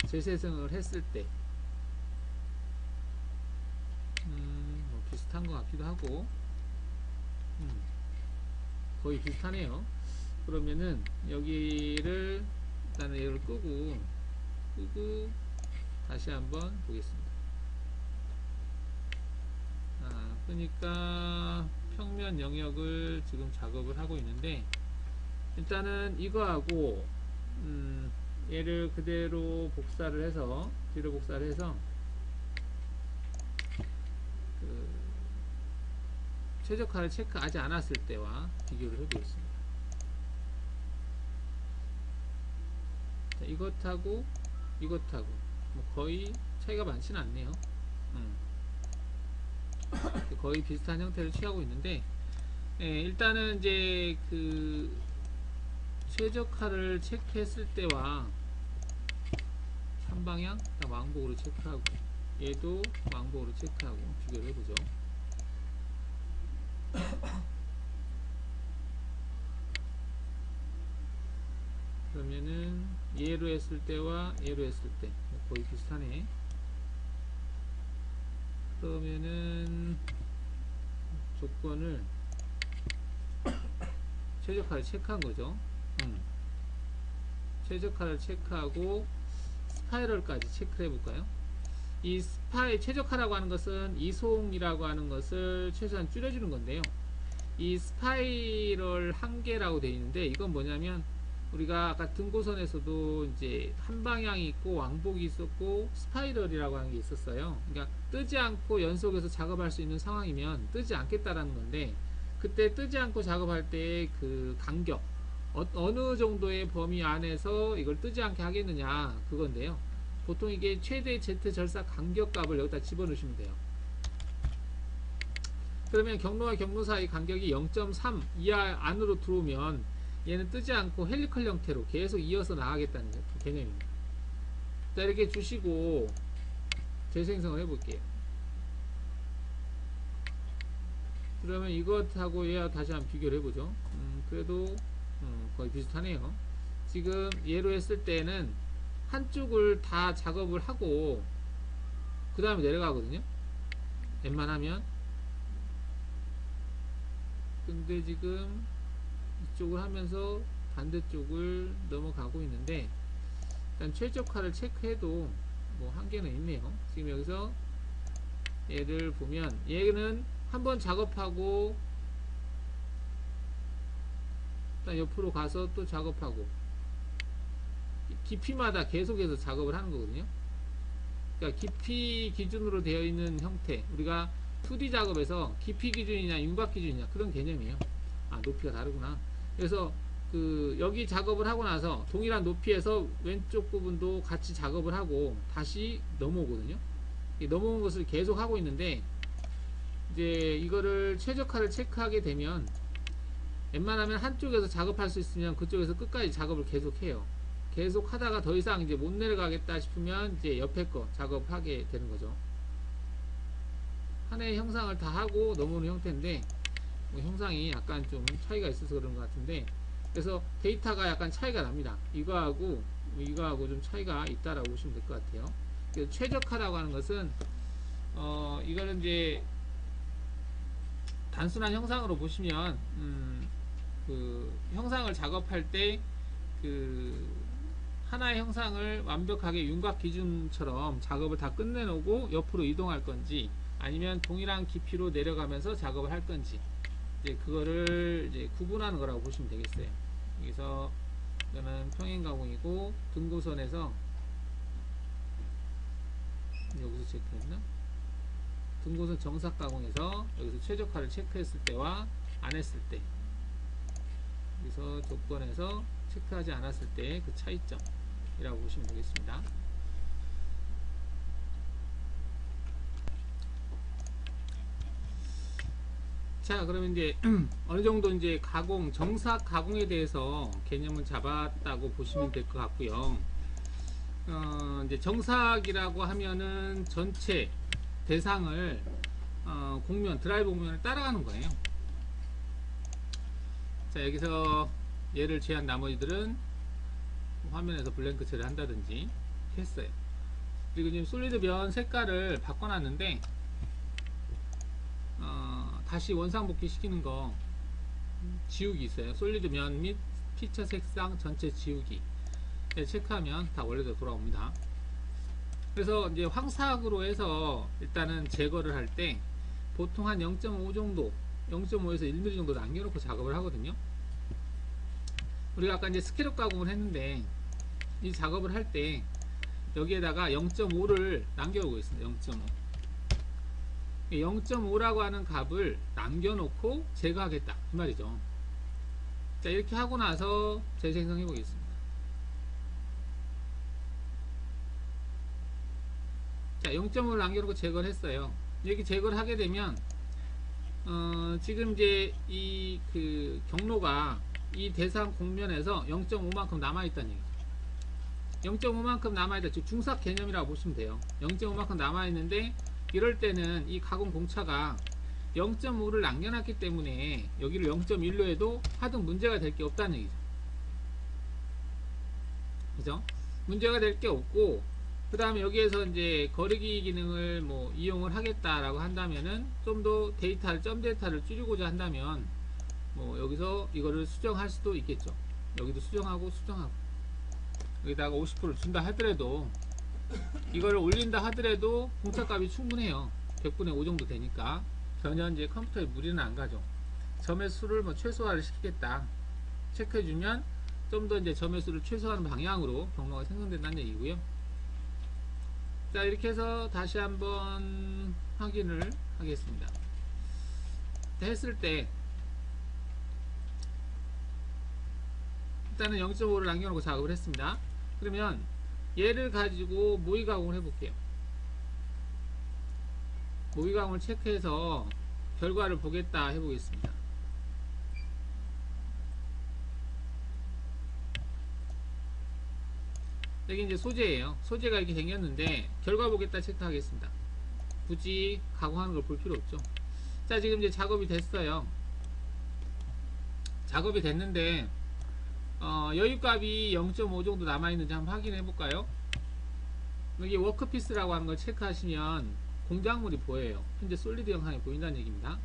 재생성을 했을 때 뭐 비슷한 것 같기도 하고 거의 비슷하네요. 그러면은 여기를 일단은 얘를 끄고 다시 한번 보겠습니다. 그러니까 평면 영역을 지금 작업을 하고 있는데 일단은 이거하고 얘를 그대로 복사를 해서 뒤로 복사를 해서 그 최적화를 체크하지 않았을 때와 비교를 해보겠습니다. 자, 이것하고 이것하고 뭐 거의 차이가 많지는 않네요. 거의 비슷한 형태를 취하고 있는데, 일단은 이제 그 최적화를 체크했을 때와 3방향 다 왕복으로 체크하고 얘도 왕복으로 체크하고 비교를 해보죠. 그러면은 얘로 했을 때와 얘로 했을 때 거의 비슷하네. 그러면은 조건을 최적화를 체크한 거죠. 최적화를 체크하고 스파이럴까지 체크를 해볼까요? 이 최적화라고 하는 것은 이송이라고 하는 것을 최소한 줄여주는 건데요. 이 스파이럴 한계라고 되어 있는데, 이건 뭐냐면 우리가 아까 등고선에서도 이제 한 방향이 있고 왕복이 있었고 스파이럴이라고 하는 게 있었어요. 그러니까 뜨지 않고 연속해서 작업할 수 있는 상황이면 뜨지 않겠다라는 건데, 그때 뜨지 않고 작업할 때 그 간격, 어느 정도의 범위 안에서 이걸 뜨지 않게 하겠느냐 그건데요. 보통 이게 최대 Z 절사 간격 값을 여기다 집어넣으시면 돼요. 그러면 경로와 경로 사이 간격이 0.3 이하 안으로 들어오면 얘는 뜨지 않고 헬리컬 형태로 계속 이어서 나가겠다는 개념입니다. 자, 이렇게 주시고 재생성을 해볼게요. 그러면 이것하고 얘와 다시 한번 비교를 해보죠. 그래도 거의 비슷하네요. 지금 얘로 했을 때는 한쪽을 다 작업을 하고 그 다음에 내려가거든요. 웬만하면. 근데 지금 이쪽을 하면서 반대쪽을 넘어가고 있는데, 일단 최적화를 체크해도 뭐 한계는 있네요. 지금 여기서 얘를 보면 얘는 한번 작업하고 일단 옆으로 가서 또 작업하고 깊이마다 계속해서 작업을 하는 거거든요. 그러니까 깊이 기준으로 되어 있는 형태, 우리가 2D 작업에서 깊이 기준이냐 윤곽 기준이냐 그런 개념이에요. 아, 높이가 다르구나. 그래서 그 여기 작업을 하고 나서 동일한 높이에서 왼쪽 부분도 같이 작업을 하고 다시 넘어오거든요. 넘어온 것을 계속 하고 있는데, 이제 이거를 최적화를 체크하게 되면 웬만하면 한쪽에서 작업할 수 있으면 그쪽에서 끝까지 작업을 계속해요. 계속 하다가 더 이상 이제 못 내려가겠다 싶으면 이제 옆에 거 작업하게 되는 거죠. 하나의 형상을 다 하고 넘어오는 형태인데, 뭐 형상이 약간 좀 차이가 있어서 그런 것 같은데, 그래서 데이터가 약간 차이가 납니다. 이거하고 좀 차이가 있다라고 보시면 될 것 같아요. 그래서 최적화라고 하는 것은 이거는 이제 단순한 형상으로 보시면 그 형상을 작업할 때 그 하나의 형상을 완벽하게 윤곽 기준처럼 작업을 다 끝내놓고 옆으로 이동할 건지, 아니면 동일한 깊이로 내려가면서 작업을 할 건지, 이제 그거를 이제 구분하는 거라고 보시면 되겠어요. 여기서 이거는 평행 가공이고, 등고선에서 여기서 체크했나? 등고선 정삭 가공에서 여기서 최적화를 체크했을 때와 안 했을 때, 여기서 조건에서 체크하지 않았을 때 그 차이점이라고 보시면 되겠습니다. 자, 그러면 이제 어느 정도 이제 가공, 정삭 가공에 대해서 개념을 잡았다고 보시면 될 것 같고요. 이제 정삭이라고 하면은 전체 대상을 곡면, 드라이브 곡면을 따라가는 거예요. 자, 여기서 얘를 제한 나머지들은 화면에서 블랭크 처리를 한다든지 했어요. 그리고 지금 솔리드 면 색깔을 바꿔놨는데, 다시 원상복귀 시키는 거 지우기 있어요. 솔리드 면 및 피처 색상 전체 지우기 체크하면 다 원래대로 돌아옵니다. 그래서 이제 황사각으로 해서 일단은 제거를 할 때 보통 한 0.5 정도, 0.5에서 1mm 정도 남겨놓고 작업을 하거든요. 우리가 아까 이제 스캐럽 가공을 했는데 이 작업을 할 때 여기에다가 0.5를 남겨오고 있습니다. 0.5. 0.5라고 하는 값을 남겨놓고 제거하겠다 이 말이죠. 자, 이렇게 하고 나서 재생성해 보겠습니다. 자, 0.5를 남겨놓고 제거를 했어요. 이렇게 제거를 하게 되면 지금 이제 이 그 경로가 이 대상 공면에서 0.5만큼 남아있다는 얘기죠. 0.5만큼 남아있다. 즉 중삭 개념이라고 보시면 돼요. 0.5만큼 남아있는데 이럴 때는 이 가공 공차가 0.5를 남겨놨기 때문에 여기를 0.1로 해도 하등 문제가 될 게 없다는 얘기죠. 그죠? 문제가 될 게 없고, 그 다음에 여기에서 이제 거리기 기능을 뭐 이용을 하겠다라고 한다면은 좀 더 데이터를, 점 데이터를 줄이고자 한다면 뭐 여기서 이거를 수정할 수도 있겠죠. 여기도 수정하고 여기다가 50%를 준다 하더라도, 이걸 올린다 하더라도 공차값이 충분해요. 100분의 5 정도 되니까 전혀 이제 컴퓨터에 무리는 안 가죠. 점의 수를 뭐 최소화를 시키겠다 체크해주면 좀 더 이제 점의 수를 최소화하는 방향으로 경로가 생성된다는 얘기고요. 자, 이렇게 해서 다시 한번 확인을 하겠습니다. 했을 때 일단은 0.5를 남겨놓고 작업을 했습니다. 그러면 얘를 가지고 모의 가공을 해볼게요. 모의 가공을 체크해서 결과를 보겠다 해보겠습니다. 여기 이제 소재예요. 소재가 이렇게 생겼는데 결과 보겠다 체크하겠습니다. 굳이 가공하는 걸 볼 필요 없죠. 자, 지금 이제 작업이 됐어요. 작업이 됐는데 여유값이 0.5 정도 남아있는지 한번 확인해 볼까요? 여기 워크피스라고 하는 걸 체크하시면 공작물이 보여요. 현재 솔리드 영상이 보인다는 얘기입니다.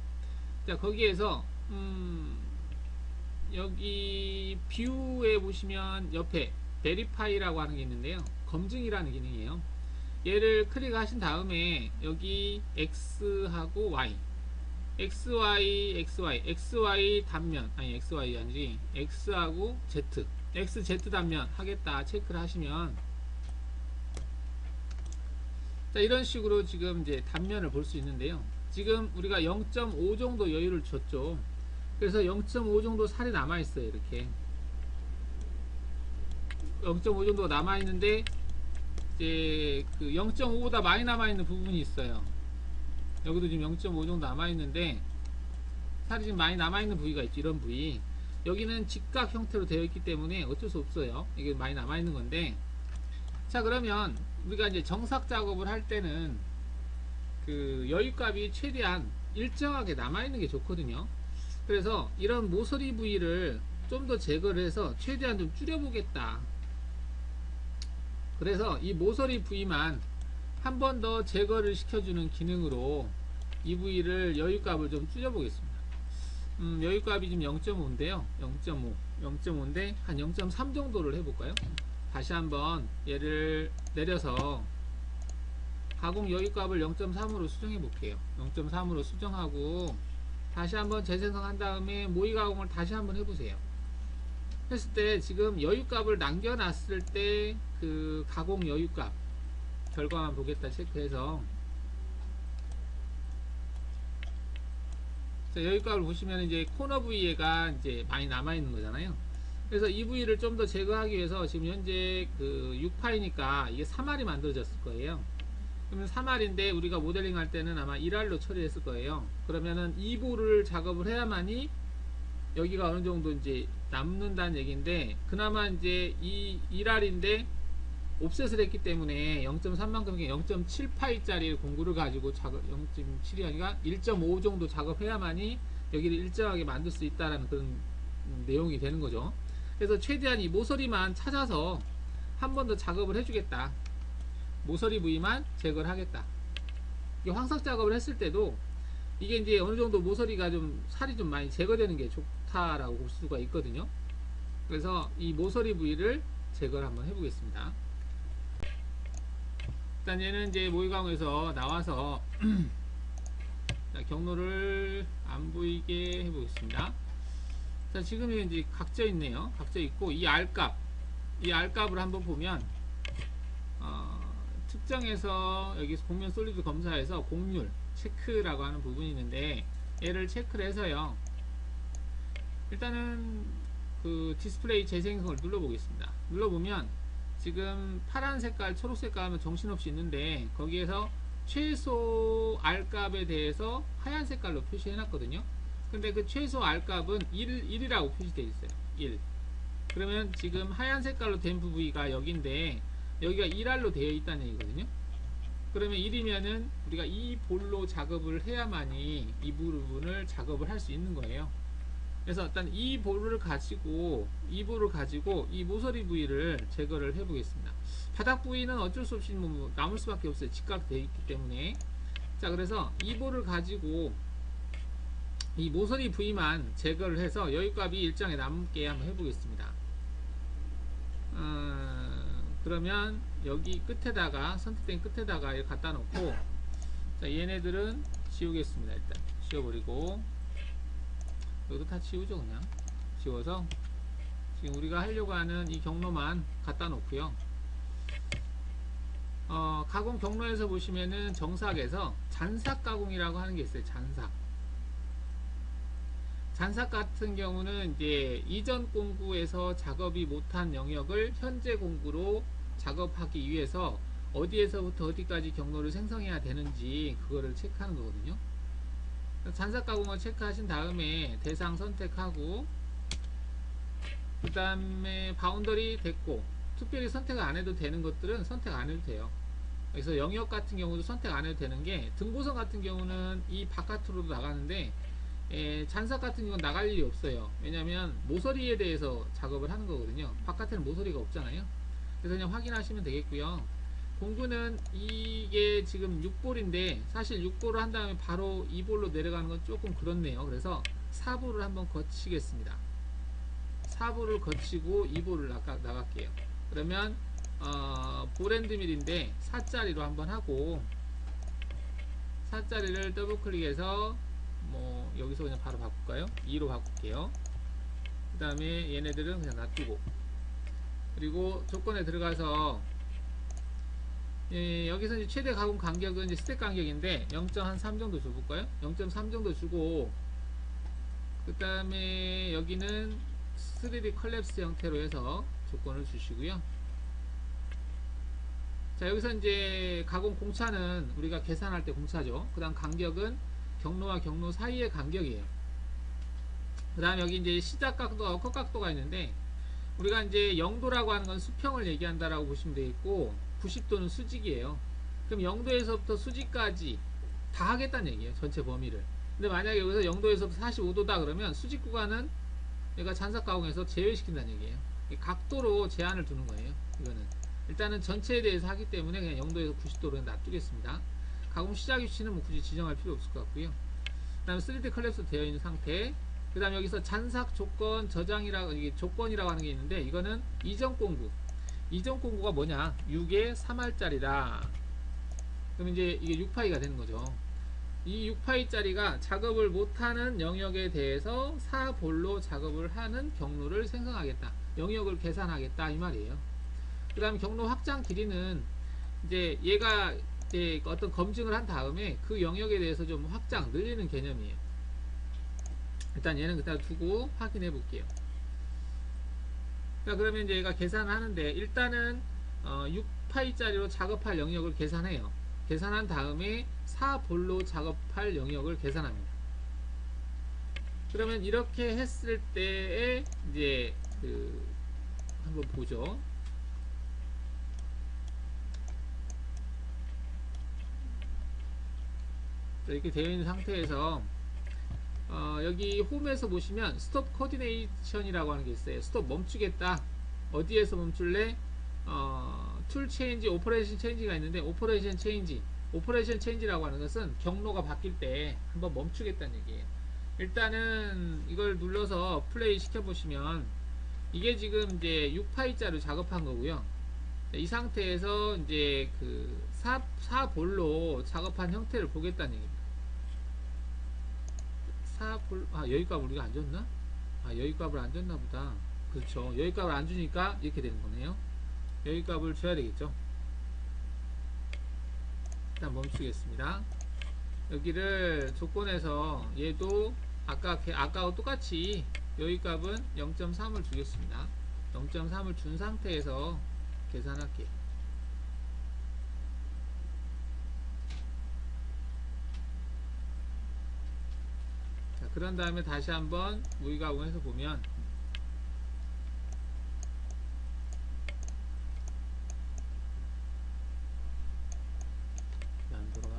자, 거기에서 여기 뷰에 보시면 옆에 베리파이라고 하는 게 있는데요. 검증이라는 기능이에요. 얘를 클릭하신 다음에 여기 X하고 Y, XY 단면, 아니 XY 아니지, X하고 Z, XZ 단면 하겠다 체크를 하시면, 자, 이런 식으로 지금 이제 단면을 볼 수 있는데요. 지금 우리가 0.5 정도 여유를 줬죠. 그래서 0.5 정도 살이 남아 있어요. 이렇게 0.5 정도 남아 있는데 이제 그 0.5보다 많이 남아 있는 부분이 있어요. 여기도 지금 0.5 정도 남아있는데 살이 지금 많이 남아있는 부위가 있죠. 이런 부위, 여기는 직각 형태로 되어 있기 때문에 어쩔 수 없어요. 이게 많이 남아있는 건데, 자, 그러면 우리가 이제 정삭 작업을 할 때는 그 여유값이 최대한 일정하게 남아있는 게 좋거든요. 그래서 이런 모서리 부위를 좀 더 제거를 해서 최대한 좀 줄여보겠다. 그래서 이 모서리 부위만 한 번 더 제거를 시켜주는 기능으로 이 부위를 여유값을 좀 줄여보겠습니다. 여유값이 지금 0.5인데요. 0.5인데 한 0.3 정도를 해볼까요? 다시 한번 얘를 내려서 가공 여유값을 0.3으로 수정해 볼게요. 0.3으로 수정하고 다시 한번 재생성한 다음에 모의 가공을 다시 한번 해보세요. 했을 때 지금 여유값을 남겨놨을 때 그 가공 여유값 결과만 보겠다 체크해서, 자, 여유값을 보시면 이제 코너 부위가 이제 많이 남아 있는 거잖아요. 그래서 이 부위를 좀 더 제거하기 위해서 지금 현재 그 6파이니까 이게 3알이 만들어졌을 거예요. 그러면 3알인데 우리가 모델링 할 때는 아마 1알로 처리했을 거예요. 그러면은 2부를 작업을 해야만이 여기가 어느 정도 이제 남는다는 얘기인데, 그나마 이제 이 1알인데 옵셋을 했기 때문에 0.3만큼 0.7파이짜리 공구를 가지고 작업, 0.7이 아니라 1.5 정도 작업해야만이 여기를 일정하게 만들 수 있다라는 그런 내용이 되는 거죠. 그래서 최대한 이 모서리만 찾아서 한 번 더 작업을 해주겠다. 모서리 부위만 제거를 하겠다. 이게 황삭 작업을 했을 때도 이게 이제 어느 정도 모서리가 좀 살이 좀 많이 제거되는 게 좋다라고 볼 수가 있거든요. 그래서 이 모서리 부위를 제거를 한번 해보겠습니다. 일단 얘는 이제 모의 가공에서 나와서 자, 경로를 안 보이게 해보겠습니다. 자, 지금 이제 각져 있네요. 각져 있고, 이 R값을 한번 보면, 특정해서 여기서 공면 솔리드 검사에서 곡률, 체크라고 하는 부분이 있는데, 얘를 체크를 해서요. 일단은 그 디스플레이 재생성을 눌러보겠습니다. 눌러보면, 지금 파란 색깔, 초록 색깔 하면 정신없이 있는데, 거기에서 최소 R값에 대해서 하얀 색깔로 표시해 놨거든요. 근데 그 최소 R값은 1이라고 표시되어 있어요. 1. 그러면 지금 하얀 색깔로 된 부위가 여기인데 여기가 1R로 되어 있다는 얘기거든요. 그러면 1이면은 우리가 이 볼로 작업을 해야만이 이 부분을 작업을 할 수 있는 거예요. 그래서 일단 이 볼을 가지고 이 모서리 부위를 제거를 해 보겠습니다. 바닥 부위는 어쩔 수 없이 뭐 남을 수밖에 없어요. 직각되어 있기 때문에. 자, 그래서 이 볼을 가지고 이 모서리 부위만 제거를 해서 여기 값이 일정에 남게 한번 해보겠습니다. 그러면 여기 끝에다가 선택된 끝에다가 이렇게 갖다 놓고, 자, 얘네들은 지우겠습니다. 일단 지워버리고, 여기도 다 지우죠. 그냥 지워서 지금 우리가 하려고 하는 이 경로만 갖다 놓고요. 가공 경로에서 보시면은 정삭에서 잔삭 가공이라고 하는 게 있어요. 잔삭 같은 경우는 이제 이전 공구에서 작업이 못한 영역을 현재 공구로 작업하기 위해서 어디에서부터 어디까지 경로를 생성해야 되는지 그거를 체크하는 거거든요. 잔삭 가공을 체크하신 다음에 대상 선택하고, 그 다음에 바운더리 됐고, 특별히 선택 안 해도 되는 것들은 선택 안 해도 돼요. 그래서 영역 같은 경우도 선택 안 해도 되는 게, 등고선 같은 경우는 이 바깥으로도 나가는데 잔삭 같은 경우는 나갈 일이 없어요. 왜냐면 모서리에 대해서 작업을 하는 거거든요. 바깥에는 모서리가 없잖아요. 그래서 그냥 확인하시면 되겠고요. 공구는 이게 지금 6볼인데 사실 6볼을 한 다음에 바로 2볼로 내려가는 건 조금 그렇네요. 그래서 4볼을 한번 거치겠습니다. 4볼을 거치고 2볼을 나갈게요. 그러면 볼앤드밀인데 4짜리로 한번 하고, 4짜리를 더블 클릭해서 뭐 여기서 그냥 바로 바꿀까요? 2로 바꿀게요. 그 다음에 얘네들은 그냥 놔두고, 그리고 조건에 들어가서 여기서 이제 최대 가공 간격은 이제 스택 간격인데 0.3 정도 줘볼까요? 0.3 정도 주고, 그 다음에 여기는 3D 컬랩스 형태로 해서 조건을 주시고요. 자, 여기서 이제 가공 공차는 우리가 계산할 때 공차죠. 그 다음 간격은 경로와 경로 사이의 간격이에요. 그 다음 여기 이제 시작 각도와 컷 각도가 있는데, 우리가 이제 0도라고 하는 건 수평을 얘기한다라고 보시면 되겠고, 90도는 수직이에요. 그럼 0도에서부터 수직까지 다 하겠다는 얘기예요. 전체 범위를. 근데 만약에 여기서 0도에서부터 45도다 그러면 수직 구간은 얘가 잔삭 가공해서 제외시킨다는 얘기예요. 각도로 제한을 두는 거예요. 이거는 일단은 전체에 대해서 하기 때문에 그냥 0도에서 90도로 놔두겠습니다. 가공 시작 위치는 뭐 굳이 지정할 필요 없을 것 같고요. 그 다음에 3D 컬랩스 되어 있는 상태. 그 다음에 여기서 잔삭 조건 저장이라고, 이게 조건이라고 하는 게 있는데, 이거는 이전 공구. 이전 공구가 뭐냐? 6에 3R짜리다. 그럼 이제 이게 6파이가 되는 거죠. 이 6파이짜리가 작업을 못하는 영역에 대해서 4볼로 작업을 하는 경로를 생성하겠다. 영역을 계산하겠다. 이 말이에요. 그 다음에 경로 확장 길이는 이제 얘가 이제 어떤 검증을 한 다음에 그 영역에 대해서 좀 확장, 늘리는 개념이에요. 일단 얘는 그냥 두고 확인해 볼게요. 자, 그러면 이제 얘가 계산하는데, 일단은 6파이짜리로 작업할 영역을 계산해요. 계산한 다음에 4볼로 작업할 영역을 계산합니다. 그러면 이렇게 했을 때에 이제 한번 보죠. 이렇게 되어 있는 상태에서 여기 홈에서 보시면 스톱 코디네이션이라고 하는 게 있어요. 스톱 멈추겠다. 어디에서 멈출래? 툴 체인지, 오퍼레이션 체인지가 있는데, 오퍼레이션 체인지라고 하는 것은 경로가 바뀔 때 한번 멈추겠다는 얘기예요. 일단은 이걸 눌러서 플레이 시켜 보시면 이게 지금 이제 6파이짜리 작업한 거고요. 이 상태에서 이제 그 4볼로 작업한 형태를 보겠다는 얘기입니다. 4볼, 여기가 우리가 안 줬나? 여기 값을 안 줬나 보다. 그렇죠. 여기 값을 안 주니까 이렇게 되는 거네요. 여기 값을 줘야 되겠죠. 일단 멈추겠습니다. 여기를 조건에서 얘도 아까하고 똑같이 여기 값은 0.3을 주겠습니다. 0.3을 준 상태에서 계산할게요. 자, 그런 다음에 다시 한번 무의가공해서 보면 안 돌아가.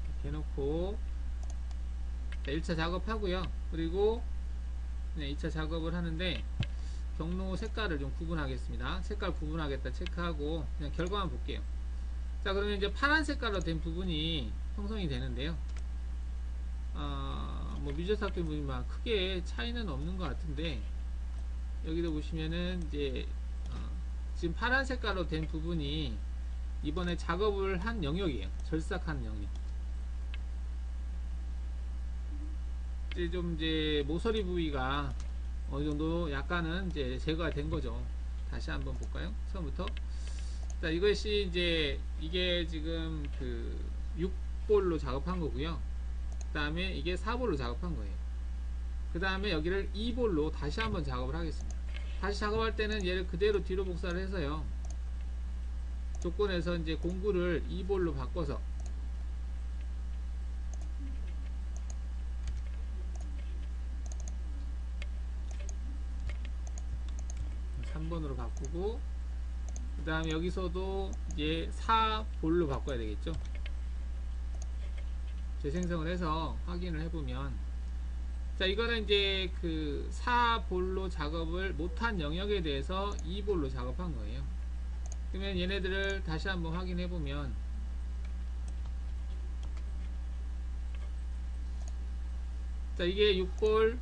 이렇게 해놓고 1차 작업하고요. 그리고 2차 작업을 하는데 경로 색깔을 좀 구분하겠습니다. 색깔 구분하겠다 체크하고 그냥 결과만 볼게요. 자, 그러면 이제 파란 색깔로 된 부분이 형성이 되는데요. 뭐 미저삭 부분이 막 크게 차이는 없는 것 같은데 여기도 보시면은 이제 지금 파란 색깔로 된 부분이 이번에 작업을 한 영역이에요. 절삭한 영역. 이제 모서리 부위가 어느 정도 약간은 이제 제거가 된 거죠. 다시 한번 볼까요? 처음부터. 자, 이것이 이제 이게 지금 그 6볼로 작업한 거고요. 그 다음에 이게 4볼로 작업한 거예요. 그 다음에 여기를 2볼로 다시 한번 작업을 하겠습니다. 다시 작업할 때는 얘를 그대로 뒤로 복사를 해서요. 조건에서 이제 공구를 2볼로 바꿔서 3번으로 바꾸고 그 다음에 여기서도 이제 4볼로 바꿔야 되겠죠. 재생성을 해서 확인을 해보면 자, 이거는 이제 그 4볼로 작업을 못한 영역에 대해서 2볼로 작업한 거예요. 그러면 얘네들을 다시 한번 확인해 보면 자, 이게 6볼,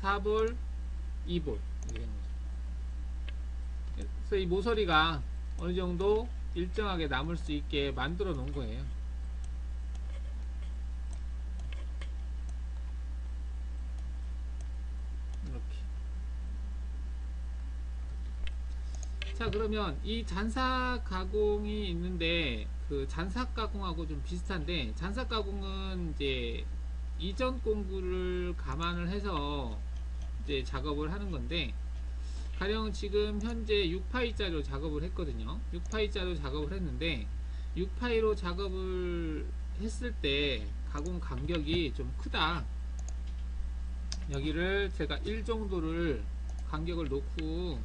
4볼, 2볼 이렇게 된 거죠. 그래서 이 모서리가 어느 정도 일정하게 남을 수 있게 만들어 놓은 거예요. 이렇게. 자, 그러면 이 잔삭 가공이 있는데 그 잔삭 가공하고 좀 비슷한데 잔삭 가공은 이제 이전 공구를 감안을 해서 이제 작업을 하는 건데 가령 지금 현재 6파이짜리로 작업을 했거든요. 6파이짜리로 작업을 했는데 6파이로 작업을 했을 때 가공 간격이 좀 크다. 여기를 제가 1 정도를 간격을 놓고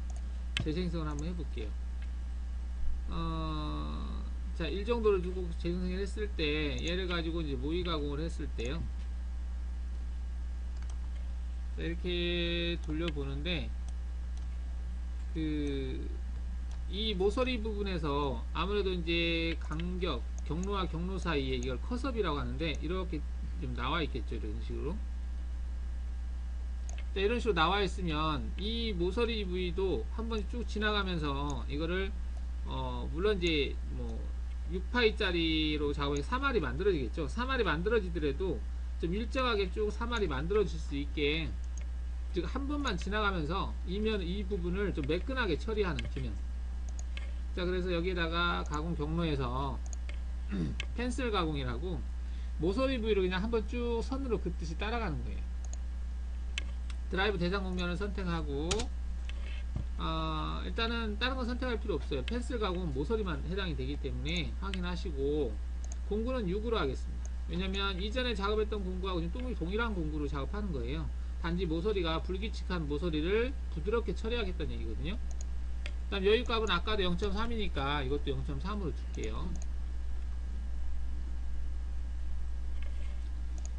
재생성을 한번 해볼게요. 자, 1 정도를 두고 재생성을 했을 때 얘를 가지고 이제 모의 가공을 했을 때요. 이렇게 돌려보는데 이 모서리 부분에서 아무래도 이제 간격, 경로와 경로 사이에 이걸 컷업이라고 하는데 이렇게 좀 나와 있겠죠. 이런 식으로. 자, 이런 식으로 나와 있으면 이 모서리 부위도 한번 쭉 지나가면서 이거를 물론 이제 뭐 6파이짜리로 작업해 3알이 만들어지겠죠. 3알이 만들어지더라도 좀 일정하게 쭉 3알이 만들어질 수 있게 즉 한 번만 지나가면서 이 부분을 좀 매끈하게 처리하는 기능. 자, 그래서 여기에다가 가공 경로에서 펜슬 가공이라고 모서리 부위를 그냥 한번 쭉 선으로 긋듯이 따라가는 거예요. 드라이브 대상 공면을 선택하고 일단은 다른 건 선택할 필요 없어요. 펜슬 가공은 모서리만 해당이 되기 때문에 확인하시고 공구는 6으로 하겠습니다. 왜냐면 이전에 작업했던 공구하고 지금 동일한 공구로 작업하는 거예요. 단지 모서리가 불규칙한 모서리를 부드럽게 처리하겠다는 얘기거든요. 그 다음 여유값은 아까도 0.3이니까 이것도 0.3으로 줄게요.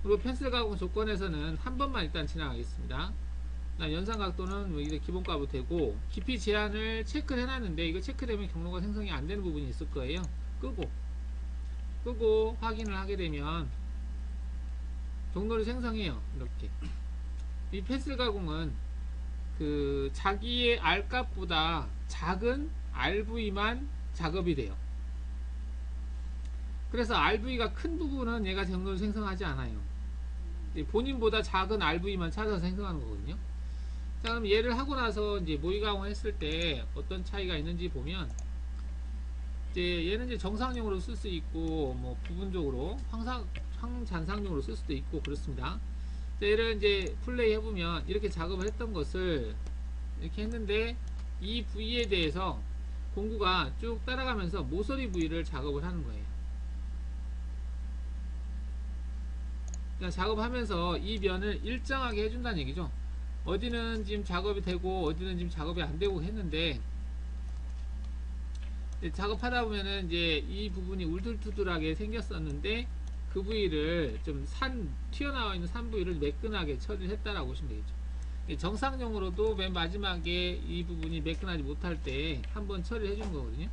그리고 펜슬 가공 조건에서는 한 번만 일단 지나가겠습니다. 연산 각도는 뭐 이게 기본값으로 되고 깊이 제한을 체크를 해놨는데 이거 체크되면 경로가 생성이 안 되는 부분이 있을 거예요. 끄고 확인을 하게 되면 경로를 생성해요. 이렇게. 이 펜슬 가공은 그 자기의 R값보다 작은 RV만 작업이 돼요. 그래서 RV가 큰 부분은 얘가 경로를 생성하지 않아요. 본인보다 작은 RV만 찾아서 생성하는 거거든요. 자, 그럼 얘를 하고 나서 이제 모의가공을 했을 때 어떤 차이가 있는지 보면, 이제 얘는 이제 정상용으로 쓸 수 있고, 뭐 부분적으로 황잔상용으로 쓸 수도 있고 그렇습니다. 자, 얘를 이제 플레이 해보면 이렇게 작업을 했던 것을 이렇게 했는데, 이 부위에 대해서 공구가 쭉 따라가면서 모서리 부위를 작업을 하는 거예요. 그러니까 작업하면서 이 면을 일정하게 해준다는 얘기죠. 어디는 지금 작업이 되고 어디는 지금 작업이 안 되고 했는데, 작업하다 보면은 이제 이 부분이 울툴투툴하게 생겼었는데 그 부위를 좀 튀어나와 있는 산 부위를 매끈하게 처리를 했다라고 보시면 되겠죠. 정상용으로도 맨 마지막에 이 부분이 매끈하지 못할 때 한번 처리를 해준 거거든요.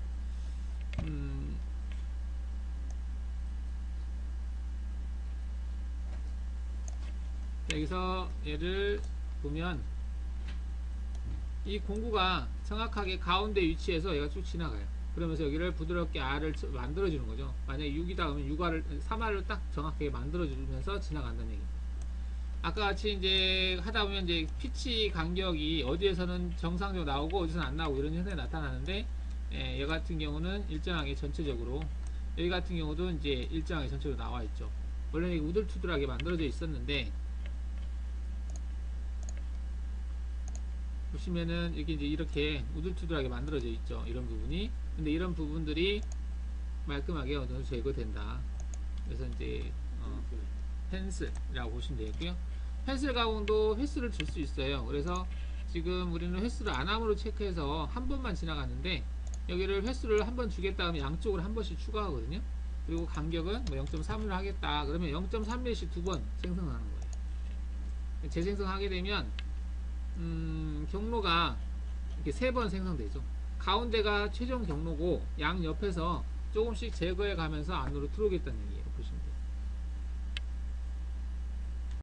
여기서 얘를 보면 이 공구가 정확하게 가운데 위치에서 얘가 쭉 지나가요. 그러면서 여기를 부드럽게 R을 만들어주는 거죠. 만약에 6이다 그러면 3R을 딱 정확하게 만들어주면서 지나간다는 얘기입니다. 아까 같이 이제 하다 보면 이제 피치 간격이 어디에서는 정상적으로 나오고 어디서는 안 나오고 이런 현상이 나타나는데, 얘 같은 경우는 일정하게 전체적으로, 여기 같은 경우도 이제 일정하게 전체적으로 나와 있죠. 원래는 우들투들하게 만들어져 있었는데, 보시면은 이렇게 이제 이렇게 우들투들하게 만들어져 있죠. 이런 부분이. 근데 이런 부분들이 말끔하게 어느 정도 제거된다. 그래서 이제 펜슬이라고 보시면 되겠고요. 펜슬 가공도 횟수를 줄 수 있어요. 그래서 지금 우리는 횟수를 안함으로 체크해서 한 번만 지나갔는데, 여기를 횟수를 한 번 주겠다 하면 양쪽으로 한 번씩 추가하거든요. 그리고 간격은 뭐 0.3을 하겠다 그러면 0.3mm씩 두 번 생성하는 거예요. 재생성하게 되면 경로가 이렇게 세 번 생성되죠. 가운데가 최종 경로고 양 옆에서 조금씩 제거해 가면서 안으로 들어오겠다는 얘기예요. 보시면